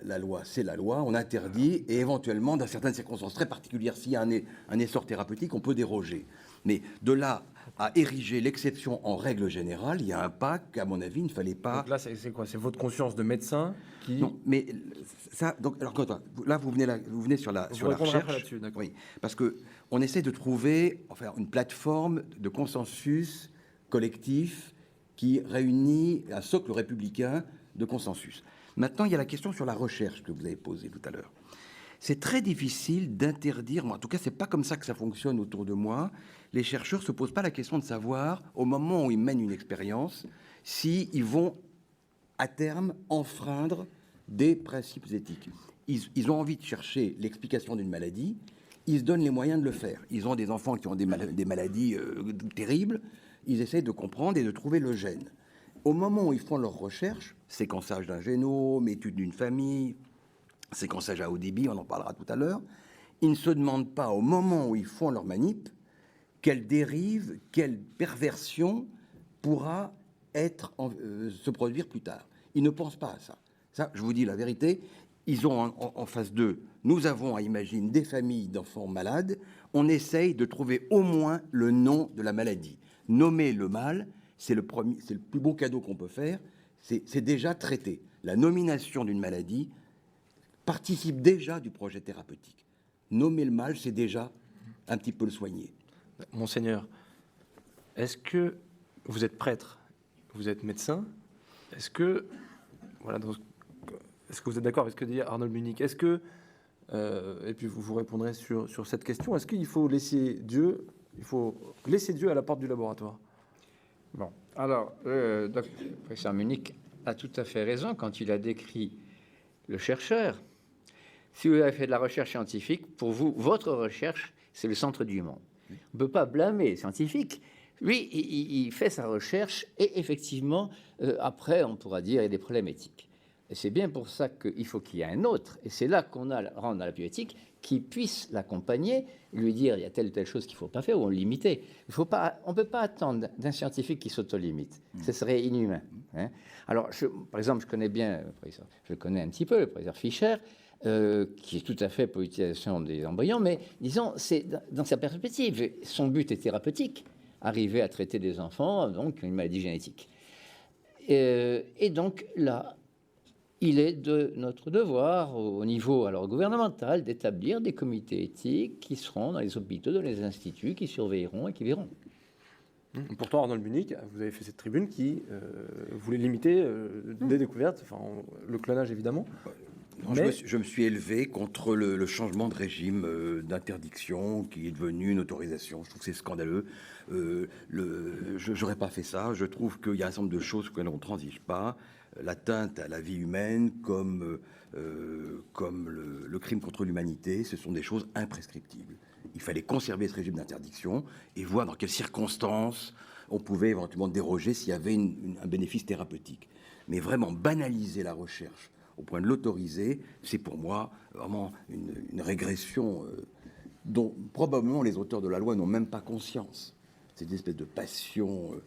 la loi, c'est la loi, on interdit et éventuellement, dans certaines circonstances très particulières, s'il y a un essor thérapeutique, on peut déroger. Mais de là à ériger l'exception en règle générale, il y a un pas qu'à mon avis, il ne fallait pas... Donc là, c'est quoi? C'est votre conscience de médecin qui... Non, mais ça... Donc, alors, là, vous venez sur la recherche. Là-dessus, d'accord. Oui, parce qu'on essaie de trouver une plateforme de consensus collectif qui réunit un socle républicain de consensus. Maintenant, il y a la question sur la recherche que vous avez posée tout à l'heure. C'est très difficile d'interdire, en tout cas, c'est pas comme ça que ça fonctionne autour de moi. Les chercheurs se posent pas la question de savoir, au moment où ils mènent une expérience, s'ils vont, à terme, enfreindre des principes éthiques. Ils ont envie de chercher l'explication d'une maladie, ils se donnent les moyens de le faire. Ils ont des enfants qui ont des maladies terribles, ils essaient de comprendre et de trouver le gène. Au moment où ils font leurs recherches, séquençage d'un génome, étude d'une famille, séquençage à haut débit, on en parlera tout à l'heure, ils ne se demandent pas, au moment où ils font leur manip, quelle dérive, quelle perversion pourra se produire plus tard. Ils ne pensent pas à ça. Ça, je vous dis la vérité, ils ont en face d'eux, nous avons à imaginer des familles d'enfants malades, on essaye de trouver au moins le nom de la maladie. Nommer le mal, c'est le plus beau cadeau qu'on peut faire, c'est déjà traité. La nomination d'une maladie participe déjà du projet thérapeutique. Nommer le mal, c'est déjà un petit peu le soigner. Monseigneur, est-ce que vous êtes prêtre, vous êtes médecin, est-ce que vous êtes d'accord avec ce que dit Arnold Munich? Est-ce que, et puis vous répondrez sur cette question, est-ce qu'il faut laisser Dieu à la porte du laboratoire? Bon, alors, le professeur Munich a tout à fait raison quand il a décrit le chercheur. Si vous avez fait de la recherche scientifique, pour vous, votre recherche, c'est le centre du monde. On ne peut pas blâmer les scientifiques. Lui, il fait sa recherche et effectivement, après, on pourra dire qu'il y a des problèmes éthiques. Et c'est bien pour ça qu'il faut qu'il y ait un autre. Et c'est là qu'on rend à la bioéthique qui puisse l'accompagner, lui dire il y a telle ou telle chose qu'il ne faut pas faire ou limiter. On ne peut pas attendre d'un scientifique qui s'auto-limite. Ce serait inhumain. Hein. Alors, par exemple, je connais un petit peu le professeur Fischer, qui est tout à fait pour l'utilisation des embryons, mais disons, c'est dans sa perspective. Son but est thérapeutique, arriver à traiter des enfants, donc une maladie génétique. Et donc là, il est de notre devoir, au niveau alors gouvernemental, d'établir des comités éthiques qui seront dans les hôpitaux, dans les instituts, qui surveilleront et qui verront. Pourtant, Arnold Munich, vous avez fait cette tribune qui voulait limiter des découvertes, enfin, le clonage évidemment. Non, je me suis élevé contre le changement de régime d'interdiction qui est devenu une autorisation. Je trouve que c'est scandaleux. Je n'aurais pas fait ça. Je trouve qu'il y a un certain nombre de choses sur lesquelles on ne transige pas. L'atteinte à la vie humaine comme le crime contre l'humanité, ce sont des choses imprescriptibles. Il fallait conserver ce régime d'interdiction et voir dans quelles circonstances on pouvait éventuellement déroger s'il y avait un bénéfice thérapeutique. Mais vraiment banaliser la recherche au point de l'autoriser, c'est pour moi vraiment une régression dont probablement les auteurs de la loi n'ont même pas conscience. C'est une espèce de passion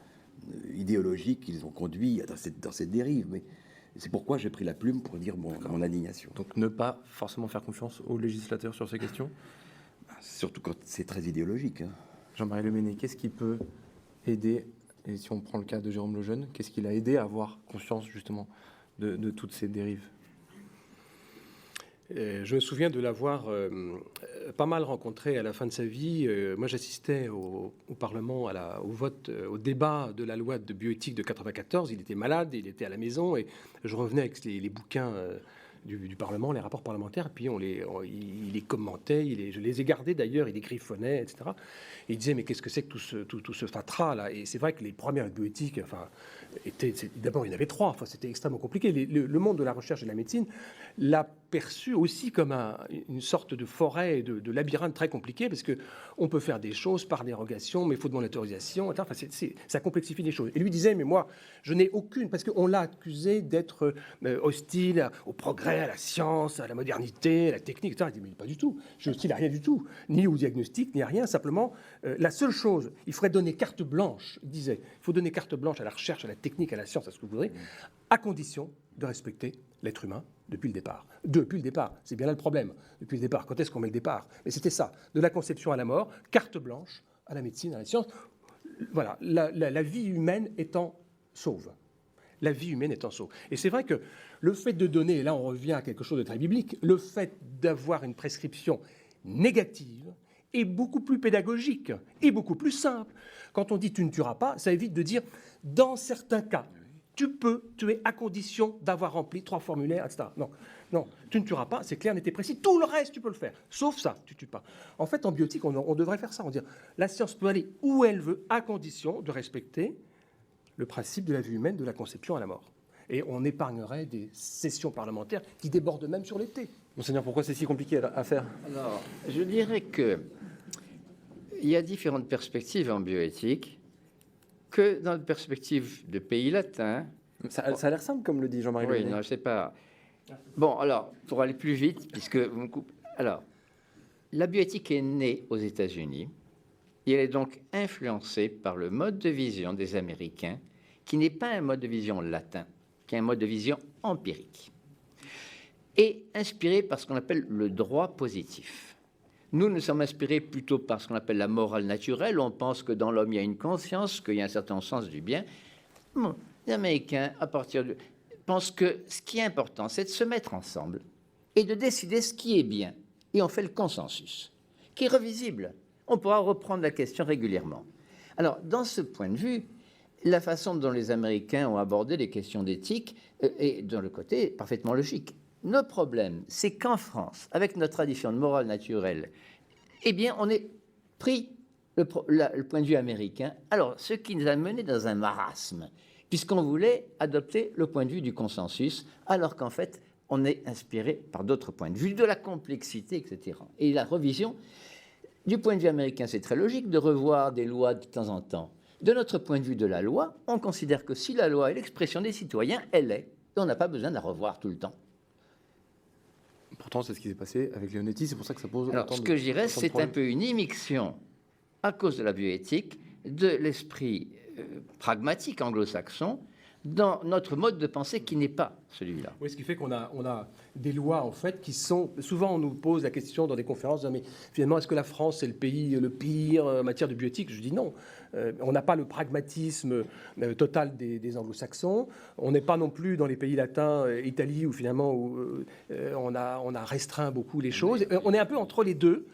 idéologique qu'ils ont conduit dans cette dérive. Mais c'est pourquoi j'ai pris la plume pour dire mon indignation. Donc ne pas forcément faire confiance aux législateurs sur ces questions. Surtout quand c'est très idéologique. Jean-Marie Le Menez, qu'est-ce qui peut aider, et si on prend le cas de Jérôme Lejeune, qu'est-ce qui l'a aidé à avoir conscience justement de toutes ces dérives? Je me souviens de l'avoir pas mal rencontré à la fin de sa vie. Moi, j'assistais au Parlement, au vote, au débat de la loi de bioéthique de 94. Il était malade, il était à la maison, et je revenais avec les bouquins du Parlement, les rapports parlementaires, puis il les commentait, je les ai gardés d'ailleurs, il les griffonnait, etc. Et il disait, mais qu'est-ce que c'est que tout ce fatras là? Et c'est vrai que les premières bioéthiques, d'abord il y en avait 3, enfin, c'était extrêmement compliqué. Le monde de la recherche et de la médecine l'a perçu aussi comme une sorte de forêt, de labyrinthe très compliqué, parce que on peut faire des choses par dérogation, mais il faut demander l'autorisation. Enfin, ça complexifie les choses. Et lui disait, mais moi, je n'ai aucune, parce qu'on l'a accusé d'être hostile au progrès, à la science, à la modernité, à la technique, etc. Il dit, mais pas du tout. Je suis hostile à rien du tout, ni au diagnostic, ni à rien. Simplement, la seule chose, il faudrait donner carte blanche, il disait, il faut donner carte blanche à la recherche, à la technique, à la science, à ce que vous voudrez, à condition de respecter l'être humain depuis le départ. Depuis le départ, c'est bien là le problème. Depuis le départ, quand est-ce qu'on met le départ? Mais c'était ça, de la conception à la mort, carte blanche à la médecine, à la science. Voilà, la vie humaine étant sauve. La vie humaine étant sauve. Et c'est vrai que le fait de donner, et là on revient à quelque chose de très biblique, le fait d'avoir une prescription négative est beaucoup plus pédagogique et beaucoup plus simple. Quand on dit tu ne tueras pas, ça évite de dire dans certains cas, tu peux tuer à condition d'avoir rempli 3 formulaires, etc. Non, tu ne tueras pas, c'est clair, net et précis. Tout le reste, tu peux le faire. Sauf ça, tu ne tues pas. En fait, en bioéthique, on devrait faire ça. On dit la science peut aller où elle veut, à condition de respecter le principe de la vie humaine, de la conception à la mort. Et on épargnerait des sessions parlementaires qui débordent même sur l'été. Monseigneur, pourquoi c'est si compliqué à faire? Alors, je dirais qu'il y a différentes perspectives en bioéthique. Que dans la perspective de pays latins. Ça a l'air simple, comme le dit Jean-Marie Le Oui, Menez. non, je sais pas. Bon, alors, pour aller plus vite, puisque vous me coupez. Alors, la bioéthique est née aux États-Unis et elle est donc influencée par le mode de vision des Américains, qui n'est pas un mode de vision latin, qui est un mode de vision empirique, et inspiré par ce qu'on appelle le droit positif. Nous sommes inspirés plutôt par ce qu'on appelle la morale naturelle. On pense que dans l'homme, il y a une conscience, qu'il y a un certain sens du bien. Bon, les Américains, pensent que ce qui est important, c'est de se mettre ensemble et de décider ce qui est bien. Et on fait le consensus, qui est revisible. On pourra reprendre la question régulièrement. Alors, dans ce point de vue, la façon dont les Américains ont abordé les questions d'éthique est, dans le côté, parfaitement logique. Le problème, c'est qu'en France, avec notre tradition de morale naturelle, eh bien, on est pris le point de vue américain. Alors, ce qui nous a menés dans un marasme, puisqu'on voulait adopter le point de vue du consensus, alors qu'en fait, on est inspiré par d'autres points de vue, de la complexité, etc. Et la revision, du point de vue américain, c'est très logique de revoir des lois de temps en temps. De notre point de vue de la loi, on considère que si la loi est l'expression des citoyens, elle est. Et on n'a pas besoin de la revoir tout le temps. Pourtant, c'est ce qui s'est passé avec Leonetti, c'est pour ça que ça pose Alors, autant ce de que je dirais, c'est un problèmes. peu une immixtion, à cause de la bioéthique, de l'esprit pragmatique anglo-saxon dans notre mode de pensée qui n'est pas celui-là. Oui, ce qui fait qu'on a des lois, en fait, qui sont... Souvent, on nous pose la question dans des conférences, mais finalement, est-ce que la France est le pays le pire en matière de bioéthique? Je dis non. On n'a pas le pragmatisme total des anglo-saxons. On n'est pas non plus dans les pays latins, Italie, où finalement on a restreint beaucoup les choses. On est un peu entre les deux.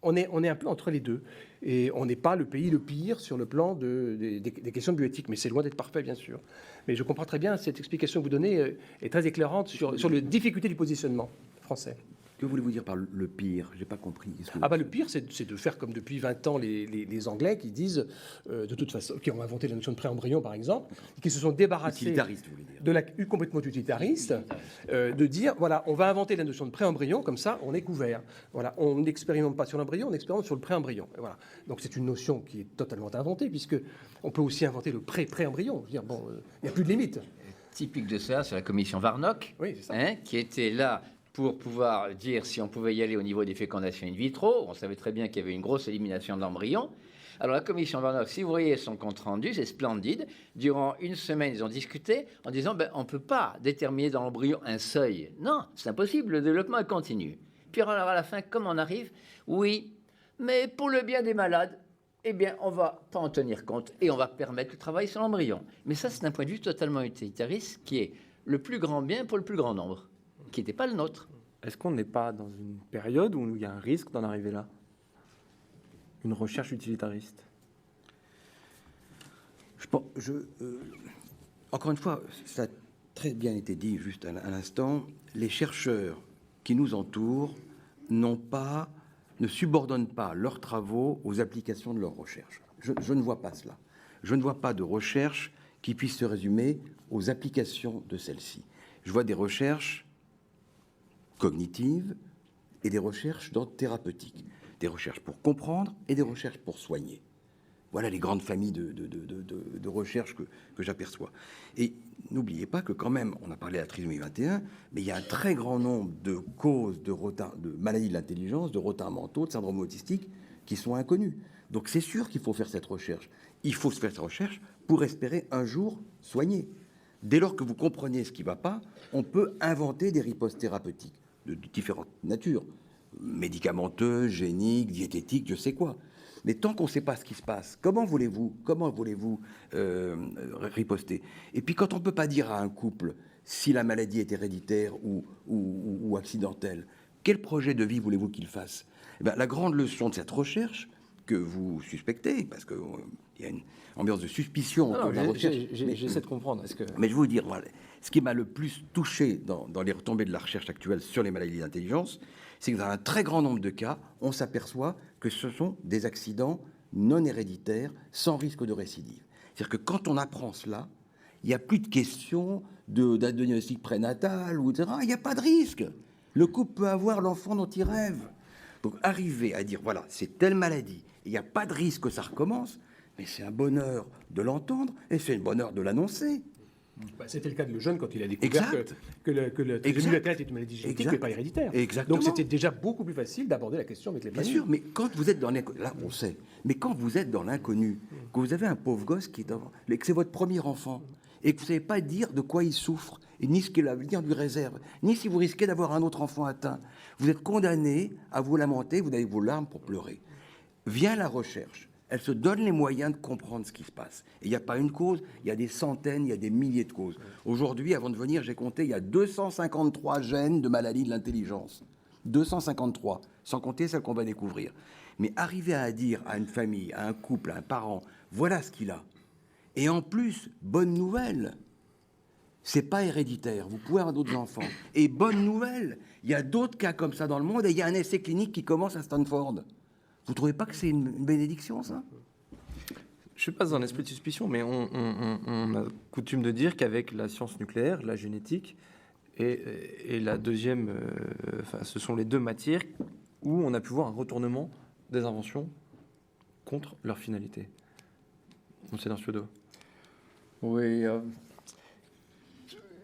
On est un peu entre les deux. Et on n'est pas le pays le pire sur le plan des questions de bioéthique. Mais c'est loin d'être parfait, bien sûr. Mais je comprends très bien, cette explication que vous donnez est très éclairante sur les difficultés du positionnement français. Que voulez-vous dire par le pire? J'ai pas compris. Le pire, c'est de faire comme depuis 20 ans les Anglais qui disent, de toute façon, qui ont inventé la notion de préembryon, par exemple, qui se sont débarrassés Utilitariste, vous voulez dire. de la complètement utilitariste, de dire, voilà, on va inventer la notion de préembryon, comme ça, on est couvert. Voilà, on n'expérimente pas sur l'embryon, on expérimente sur le préembryon. Voilà. Donc c'est une notion qui est totalement inventée, puisque on peut aussi inventer le pré-préembryon. Je veux dire, bon, il n'y a plus de limite. Typique de ça, c'est la commission Warnock, Oui, c'est ça. qui était là pour pouvoir dire si on pouvait y aller au niveau des fécondations in vitro. On savait très bien qu'il y avait une grosse élimination de l'embryon. Alors la commission Warnock, si vous voyez son compte rendu, c'est splendide. Durant une semaine, ils ont discuté en disant on ne peut pas déterminer dans l'embryon un seuil. Non, c'est impossible, le développement est continu. Puis alors à la fin, comment on arrive? Oui, mais pour le bien des malades, eh bien, on ne va pas en tenir compte et on va permettre le travail sur l'embryon. Mais ça, c'est un point de vue totalement utilitariste qui est le plus grand bien pour le plus grand nombre, qui n'était pas le nôtre. Est-ce qu'on n'est pas dans une période où il y a un risque d'en arriver là? Une recherche utilitariste? Encore une fois, ça a très bien été dit juste à l'instant, les chercheurs qui nous entourent ne subordonnent pas leurs travaux aux applications de leurs recherches. Je ne vois pas cela. Je ne vois pas de recherche qui puisse se résumer aux applications de celles-ci. Je vois des recherches cognitives et des recherches d'ordre thérapeutique. Des recherches pour comprendre et des recherches pour soigner. Voilà les grandes familles de recherche que j'aperçois. Et n'oubliez pas que quand même, on a parlé de la trisomie 21, mais il y a un très grand nombre de causes de maladies de l'intelligence, de retards mentaux, de syndrome autistique, qui sont inconnues. Donc c'est sûr qu'il faut faire cette recherche. Il faut se faire cette recherche pour espérer un jour soigner. Dès lors que vous comprenez ce qui ne va pas, on peut inventer des ripostes thérapeutiques de différentes natures, médicamenteuses, géniques, diététiques, je sais quoi. Mais tant qu'on ne sait pas ce qui se passe, comment voulez-vous riposter? Et puis quand on ne peut pas dire à un couple si la maladie est héréditaire ou accidentelle, quel projet de vie voulez-vous qu'il fasse? La grande leçon de cette recherche que vous suspectez, parce qu'il y a une ambiance de suspicion autour de la recherche. J'essaie de comprendre. Mais je vais vous dire, voilà, ce qui m'a le plus touché dans les retombées de la recherche actuelle sur les maladies d'intelligence, c'est que dans un très grand nombre de cas, on s'aperçoit que ce sont des accidents non héréditaires, sans risque de récidive. C'est-à-dire que quand on apprend cela, il n'y a plus de question d'un diagnostic prénatal, etc. Il n'y a pas de risque. Le couple peut avoir l'enfant dont il rêve. Donc arriver à dire, voilà, c'est telle maladie, il n'y a pas de risque que ça recommence, mais c'est un bonheur de l'entendre et c'est un bonheur de l'annoncer. C'était le cas de Lejeune quand il a découvert que le trisomie 21 était une maladie génétique et pas héréditaire. Exactement. Donc c'était déjà beaucoup plus facile d'aborder la question avec les familles. Bien sûr, mais quand vous êtes dans l'inconnu, là on sait, mais quand vous êtes dans l'inconnu, que vous avez un pauvre gosse qui est devant, que c'est votre premier enfant, et que vous ne savez pas dire de quoi il souffre, et ni ce que l'avenir lui réserve, ni si vous risquez d'avoir un autre enfant atteint, vous êtes condamné à vous lamenter, vous avez vos larmes pour pleurer. Vient la recherche. Elle se donne les moyens de comprendre ce qui se passe. Et il n'y a pas une cause, il y a des centaines, il y a des milliers de causes. Aujourd'hui, avant de venir, j'ai compté, il y a 253 gènes de maladies de l'intelligence. 253, sans compter celles qu'on va découvrir. Mais arriver à dire à une famille, à un couple, à un parent, voilà ce qu'il a. Et en plus, bonne nouvelle, c'est pas héréditaire, vous pouvez avoir d'autres enfants. Et bonne nouvelle, il y a d'autres cas comme ça dans le monde et il y a un essai clinique qui commence à Stanford. Vous ne trouvez pas que c'est une bénédiction, ça? Je ne suis pas dans l'esprit de suspicion, mais on a coutume de dire qu'avec la science nucléaire, la génétique et la deuxième, ce sont les deux matières où on a pu voir un retournement des inventions contre leur finalité. Monseigneur Ciodo. Oui,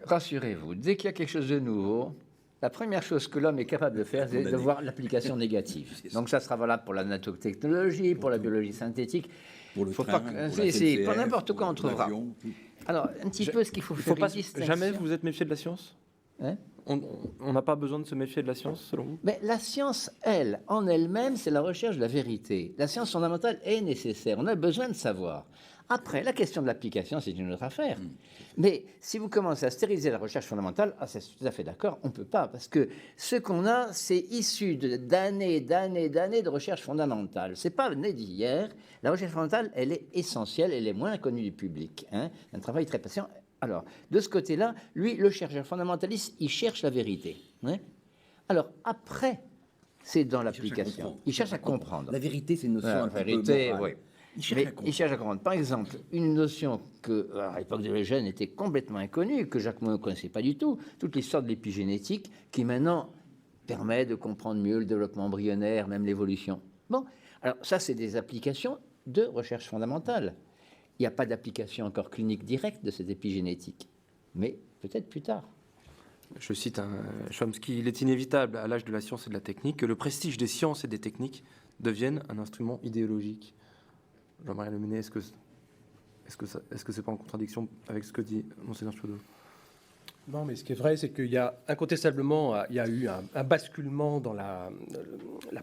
rassurez-vous, dès qu'il y a quelque chose de nouveau, la première chose que l'homme est capable de faire, c'est de voir l'application négative. Donc ça sera valable pour la nanotechnologie, pour la biologie synthétique. Pour le Faut train, pas, pour la pour SNCF, n'importe quoi, on pour trouvera. l'avion. Alors, un petit peu ce qu'il faut Il faire faut pas une distinction. jamais vous êtes méfié de la science. Hein? On n'a pas besoin de se méfier de la science, selon vous? Mais la science, elle, en elle-même, c'est la recherche de la vérité. La science fondamentale est nécessaire. On a besoin de savoir. Après, la question de l'application, c'est une autre affaire. Mais si vous commencez à stériliser la recherche fondamentale, c'est tout à fait d'accord, on ne peut pas. Parce que ce qu'on a, c'est issu d'années de recherche fondamentale. Ce n'est pas né d'hier. La recherche fondamentale, elle est essentielle, elle est moins connue du public. Un travail très patient. Alors, de ce côté-là, lui, le chercheur fondamentaliste, il cherche la vérité. Alors, après, c'est dans l'application. Il cherche à comprendre. La vérité, c'est une notion La un petit peu vérité, morale. oui. Il cherche à comprendre. Par exemple, une notion que, à l'époque de Lejeune, était complètement inconnue, que Jacques Monod ne connaissait pas du tout, toute l'histoire de l'épigénétique, qui maintenant permet de comprendre mieux le développement embryonnaire, même l'évolution. Bon, alors ça, c'est des applications de recherche fondamentale. Il n'y a pas d'application encore clinique directe de cette épigénétique, mais peut-être plus tard. Je cite Chomsky, il est inévitable à l'âge de la science et de la technique que le prestige des sciences et des techniques devienne un instrument idéologique. Jean-Marie Lemonnier, est-ce que c'est pas en contradiction avec ce que dit Monseigneur Chaudeau? Non, mais ce qui est vrai, c'est qu'il y a incontestablement il y a eu un basculement dans la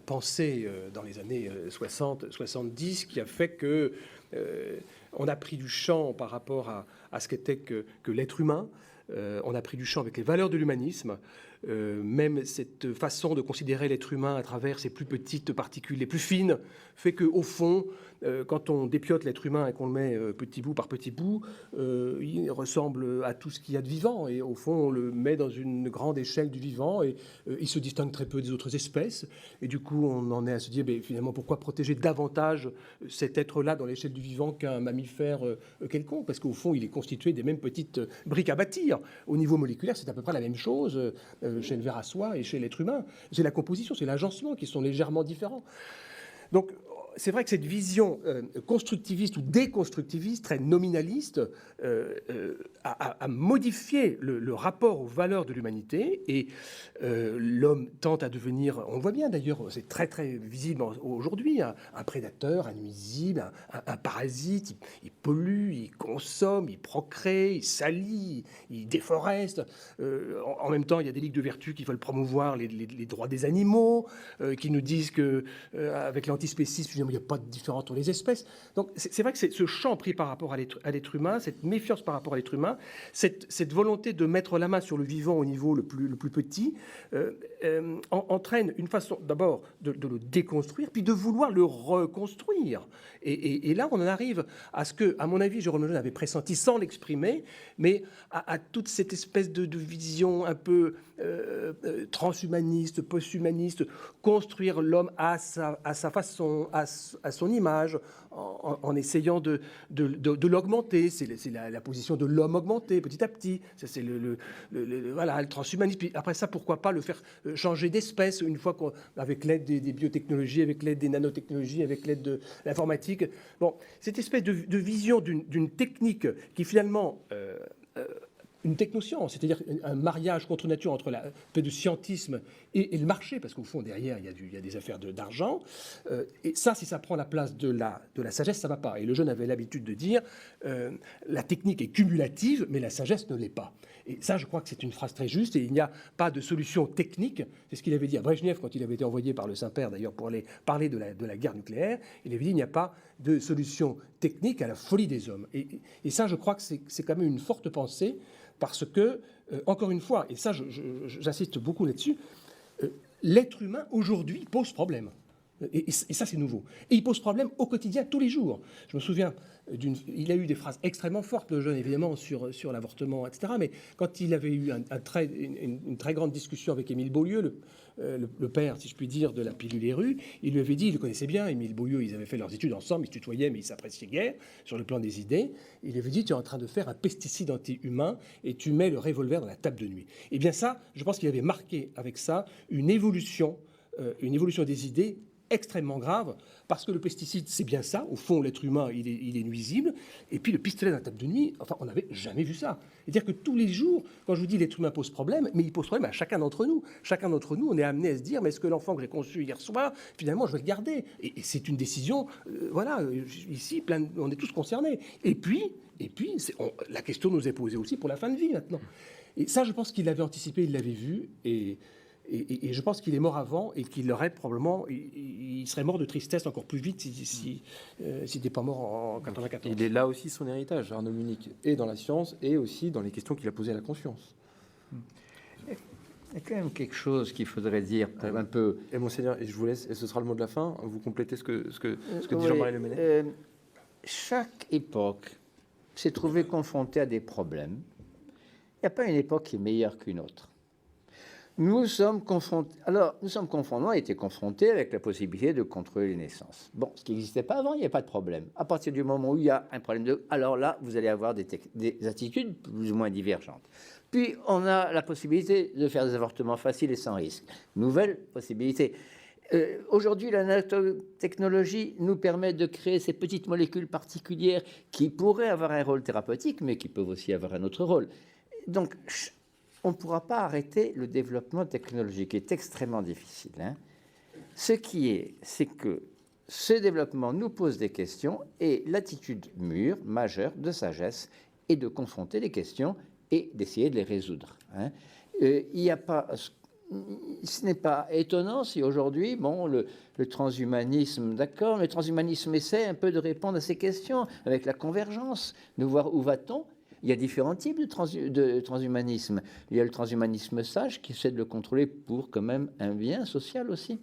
pensée dans les années 60-70 qui a fait que on a pris du champ par rapport à ce qu'était que l'être humain. On a pris du champ avec les valeurs de l'humanisme. Même cette façon de considérer l'être humain à travers ses plus petites particules les plus fines fait qu'au fond, quand on dépiote l'être humain et qu'on le met petit bout par petit bout, il ressemble à tout ce qu'il y a de vivant. Et au fond, on le met dans une grande échelle du vivant et il se distingue très peu des autres espèces. Et du coup, on en est à se dire, finalement, pourquoi protéger davantage cet être-là dans l'échelle du vivant qu'un mammifère quelconque? Parce qu'au fond, il est constitué des mêmes petites briques à bâtir. Au niveau moléculaire, c'est à peu près la même chose chez le ver à soie et chez l'être humain. C'est la composition, c'est l'agencement qui sont légèrement différents. Donc, c'est vrai que cette vision constructiviste ou déconstructiviste, très nominaliste, a modifié le rapport aux valeurs de l'humanité et l'homme tente à devenir, on le voit bien d'ailleurs, c'est très très visible aujourd'hui, un prédateur, un nuisible, un parasite, il pollue, il consomme, il procrée, il salit, il déforeste. En même temps, il y a des ligues de vertu qui veulent promouvoir les droits des animaux, qui nous disent qu'avec l'antispécisme, il n'y a pas de différence entre les espèces. Donc c'est vrai que c'est ce champ pris par rapport à l'être humain, cette méfiance par rapport à l'être humain, cette volonté de mettre la main sur le vivant au niveau le plus petit, entraîne une façon d'abord de le déconstruire, puis de vouloir le reconstruire. Et là, on en arrive à ce que, à mon avis, Jérôme Lejeune avait pressenti sans l'exprimer, mais à toute cette espèce de vision un peu transhumaniste, post-humaniste, construire l'homme à sa façon, à son image, en essayant de l'augmenter. C'est la position de l'homme augmenté petit à petit. Ça, c'est voilà, le transhumanisme. Puis après ça, pourquoi pas le faire changer d'espèce une fois avec l'aide des biotechnologies, avec l'aide des nanotechnologies, avec l'aide de l'informatique. Bon, cette espèce de vision d'une technique qui finalement une technoscience, c'est-à-dire un mariage contre nature entre un peu de scientisme et le marché, parce qu'au fond, derrière, il y a des affaires d'argent. Et ça, si ça prend la place de la sagesse, ça ne va pas. Et Lejeune avait l'habitude de dire la technique est cumulative, mais la sagesse ne l'est pas. Et ça, je crois que c'est une phrase très juste, et il n'y a pas de solution technique. C'est ce qu'il avait dit à Brejnev quand il avait été envoyé par le Saint-Père, d'ailleurs, pour aller parler de la guerre nucléaire. Il avait dit il n'y a pas de solution technique à la folie des hommes. Et ça, je crois que c'est quand même une forte pensée, parce que, encore une fois, et ça, j'insiste beaucoup là-dessus, l'être humain, aujourd'hui, pose problème. Et ça, c'est nouveau. Et il pose problème au quotidien, tous les jours. Je me souviens, il a eu des phrases extrêmement fortes, Lejeune, évidemment, sur l'avortement, etc. Mais quand il avait eu une très grande discussion avec Émile Beaulieu, le père, si je puis dire, de la pilule érue, il lui avait dit, il le connaissait bien, Émile Beaulieu, ils avaient fait leurs études ensemble, ils se tutoyaient, mais ils s'appréciaient guère, sur le plan des idées. Il lui avait dit, tu es en train de faire un pesticide anti-humain et tu mets le revolver dans la table de nuit. Eh bien ça, je pense qu'il avait marqué avec ça une évolution des idées extrêmement grave, parce que le pesticide, c'est bien ça. Au fond, l'être humain, il est nuisible. Et puis le pistolet dans la table de nuit, enfin, on n'avait jamais vu ça. C'est-à-dire que tous les jours, quand je vous dis l'être humain pose problème, mais il pose problème à chacun d'entre nous. Chacun d'entre nous, on est amené à se dire, mais est-ce que l'enfant que j'ai conçu hier soir, finalement, je vais le garder? Et c'est une décision, voilà, ici, on est tous concernés. Et puis la question nous est posée aussi pour la fin de vie, maintenant. Et ça, je pense qu'il l'avait anticipé, il l'avait vu, et je pense qu'il est mort avant et qu'il aurait probablement, il serait mort de tristesse encore plus vite s'il n'était pas mort en 94. Il est là aussi son héritage, Arnaud Munich, et dans la science et aussi dans les questions qu'il a posées à la conscience. Il y a quand même quelque chose qu'il faudrait dire pour un peu... Et monseigneur, et je vous laisse, et ce sera le mot de la fin, vous complétez ce que dit Oui, Jean-Marie Le Mennet. Chaque époque s'est trouvée confrontée à des problèmes. Il n'y a pas une époque qui est meilleure qu'une autre. Nous sommes confrontés, on a été confrontés avec la possibilité de contrôler les naissances. Bon, ce qui n'existait pas avant, il n'y a pas de problème. À partir du moment où il y a un problème alors là, vous allez avoir des attitudes plus ou moins divergentes. Puis, on a la possibilité de faire des avortements faciles et sans risque. Nouvelle possibilité. Aujourd'hui, la nanotechnologie nous permet de créer ces petites molécules particulières qui pourraient avoir un rôle thérapeutique, mais qui peuvent aussi avoir un autre rôle. Donc, on ne pourra pas arrêter le développement technologique, qui est extrêmement difficile. Ce qui est, c'est que ce développement nous pose des questions et l'attitude mûre, majeure, de sagesse, est de confronter les questions et d'essayer de les résoudre. Il n'y a pas... Ce n'est pas étonnant si aujourd'hui, bon, le transhumanisme, d'accord, le transhumanisme essaie un peu de répondre à ces questions avec la convergence, de voir où va-t-on. Il y a différents types de transhumanisme. Il y a le transhumanisme sage qui essaie de le contrôler pour quand même un bien social aussi.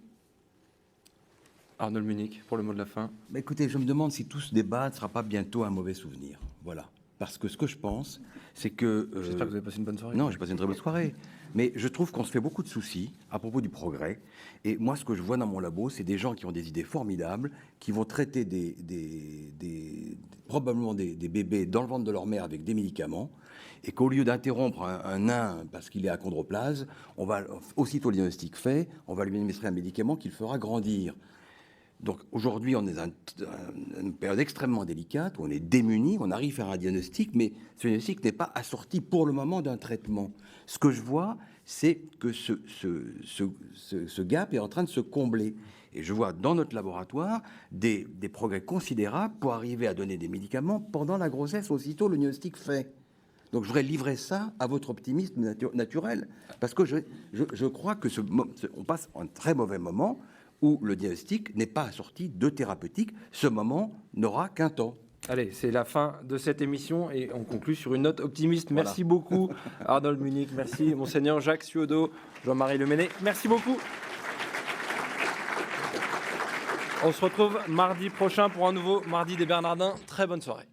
Arnaud Munich, pour le mot de la fin. Mais écoutez, je me demande si tout ce débat ne sera pas bientôt un mauvais souvenir. Voilà. Parce que ce que je pense, c'est que... J'espère que vous avez passé une bonne soirée. Non, j'ai passé une très bonne soirée. Mais je trouve qu'on se fait beaucoup de soucis à propos du progrès. Et moi, ce que je vois dans mon labo, c'est des gens qui ont des idées formidables, qui vont traiter probablement des bébés dans le ventre de leur mère avec des médicaments, et qu'au lieu d'interrompre un nain parce qu'il est achondroplase, on va, aussitôt le diagnostic fait, on va lui administrer un médicament qui le fera grandir. Donc aujourd'hui, on est dans une période extrêmement délicate, où on est démuni, on arrive à faire un diagnostic, mais ce diagnostic n'est pas assorti pour le moment d'un traitement. Ce que je vois, c'est que ce gap est en train de se combler. Et je vois dans notre laboratoire des progrès considérables pour arriver à donner des médicaments pendant la grossesse, aussitôt le diagnostic fait. Donc je voudrais livrer ça à votre optimisme naturel, parce que je crois que on passe un très mauvais moment où le diagnostic n'est pas assorti de thérapeutique. Ce moment n'aura qu'un temps. Allez, c'est la fin de cette émission et on conclut sur une note optimiste. Merci beaucoup Arnaud Munich, merci monseigneur Jacques Suodo, Jean-Marie Le Mennet, merci beaucoup. On se retrouve mardi prochain pour un nouveau Mardi des Bernardins. Très bonne soirée.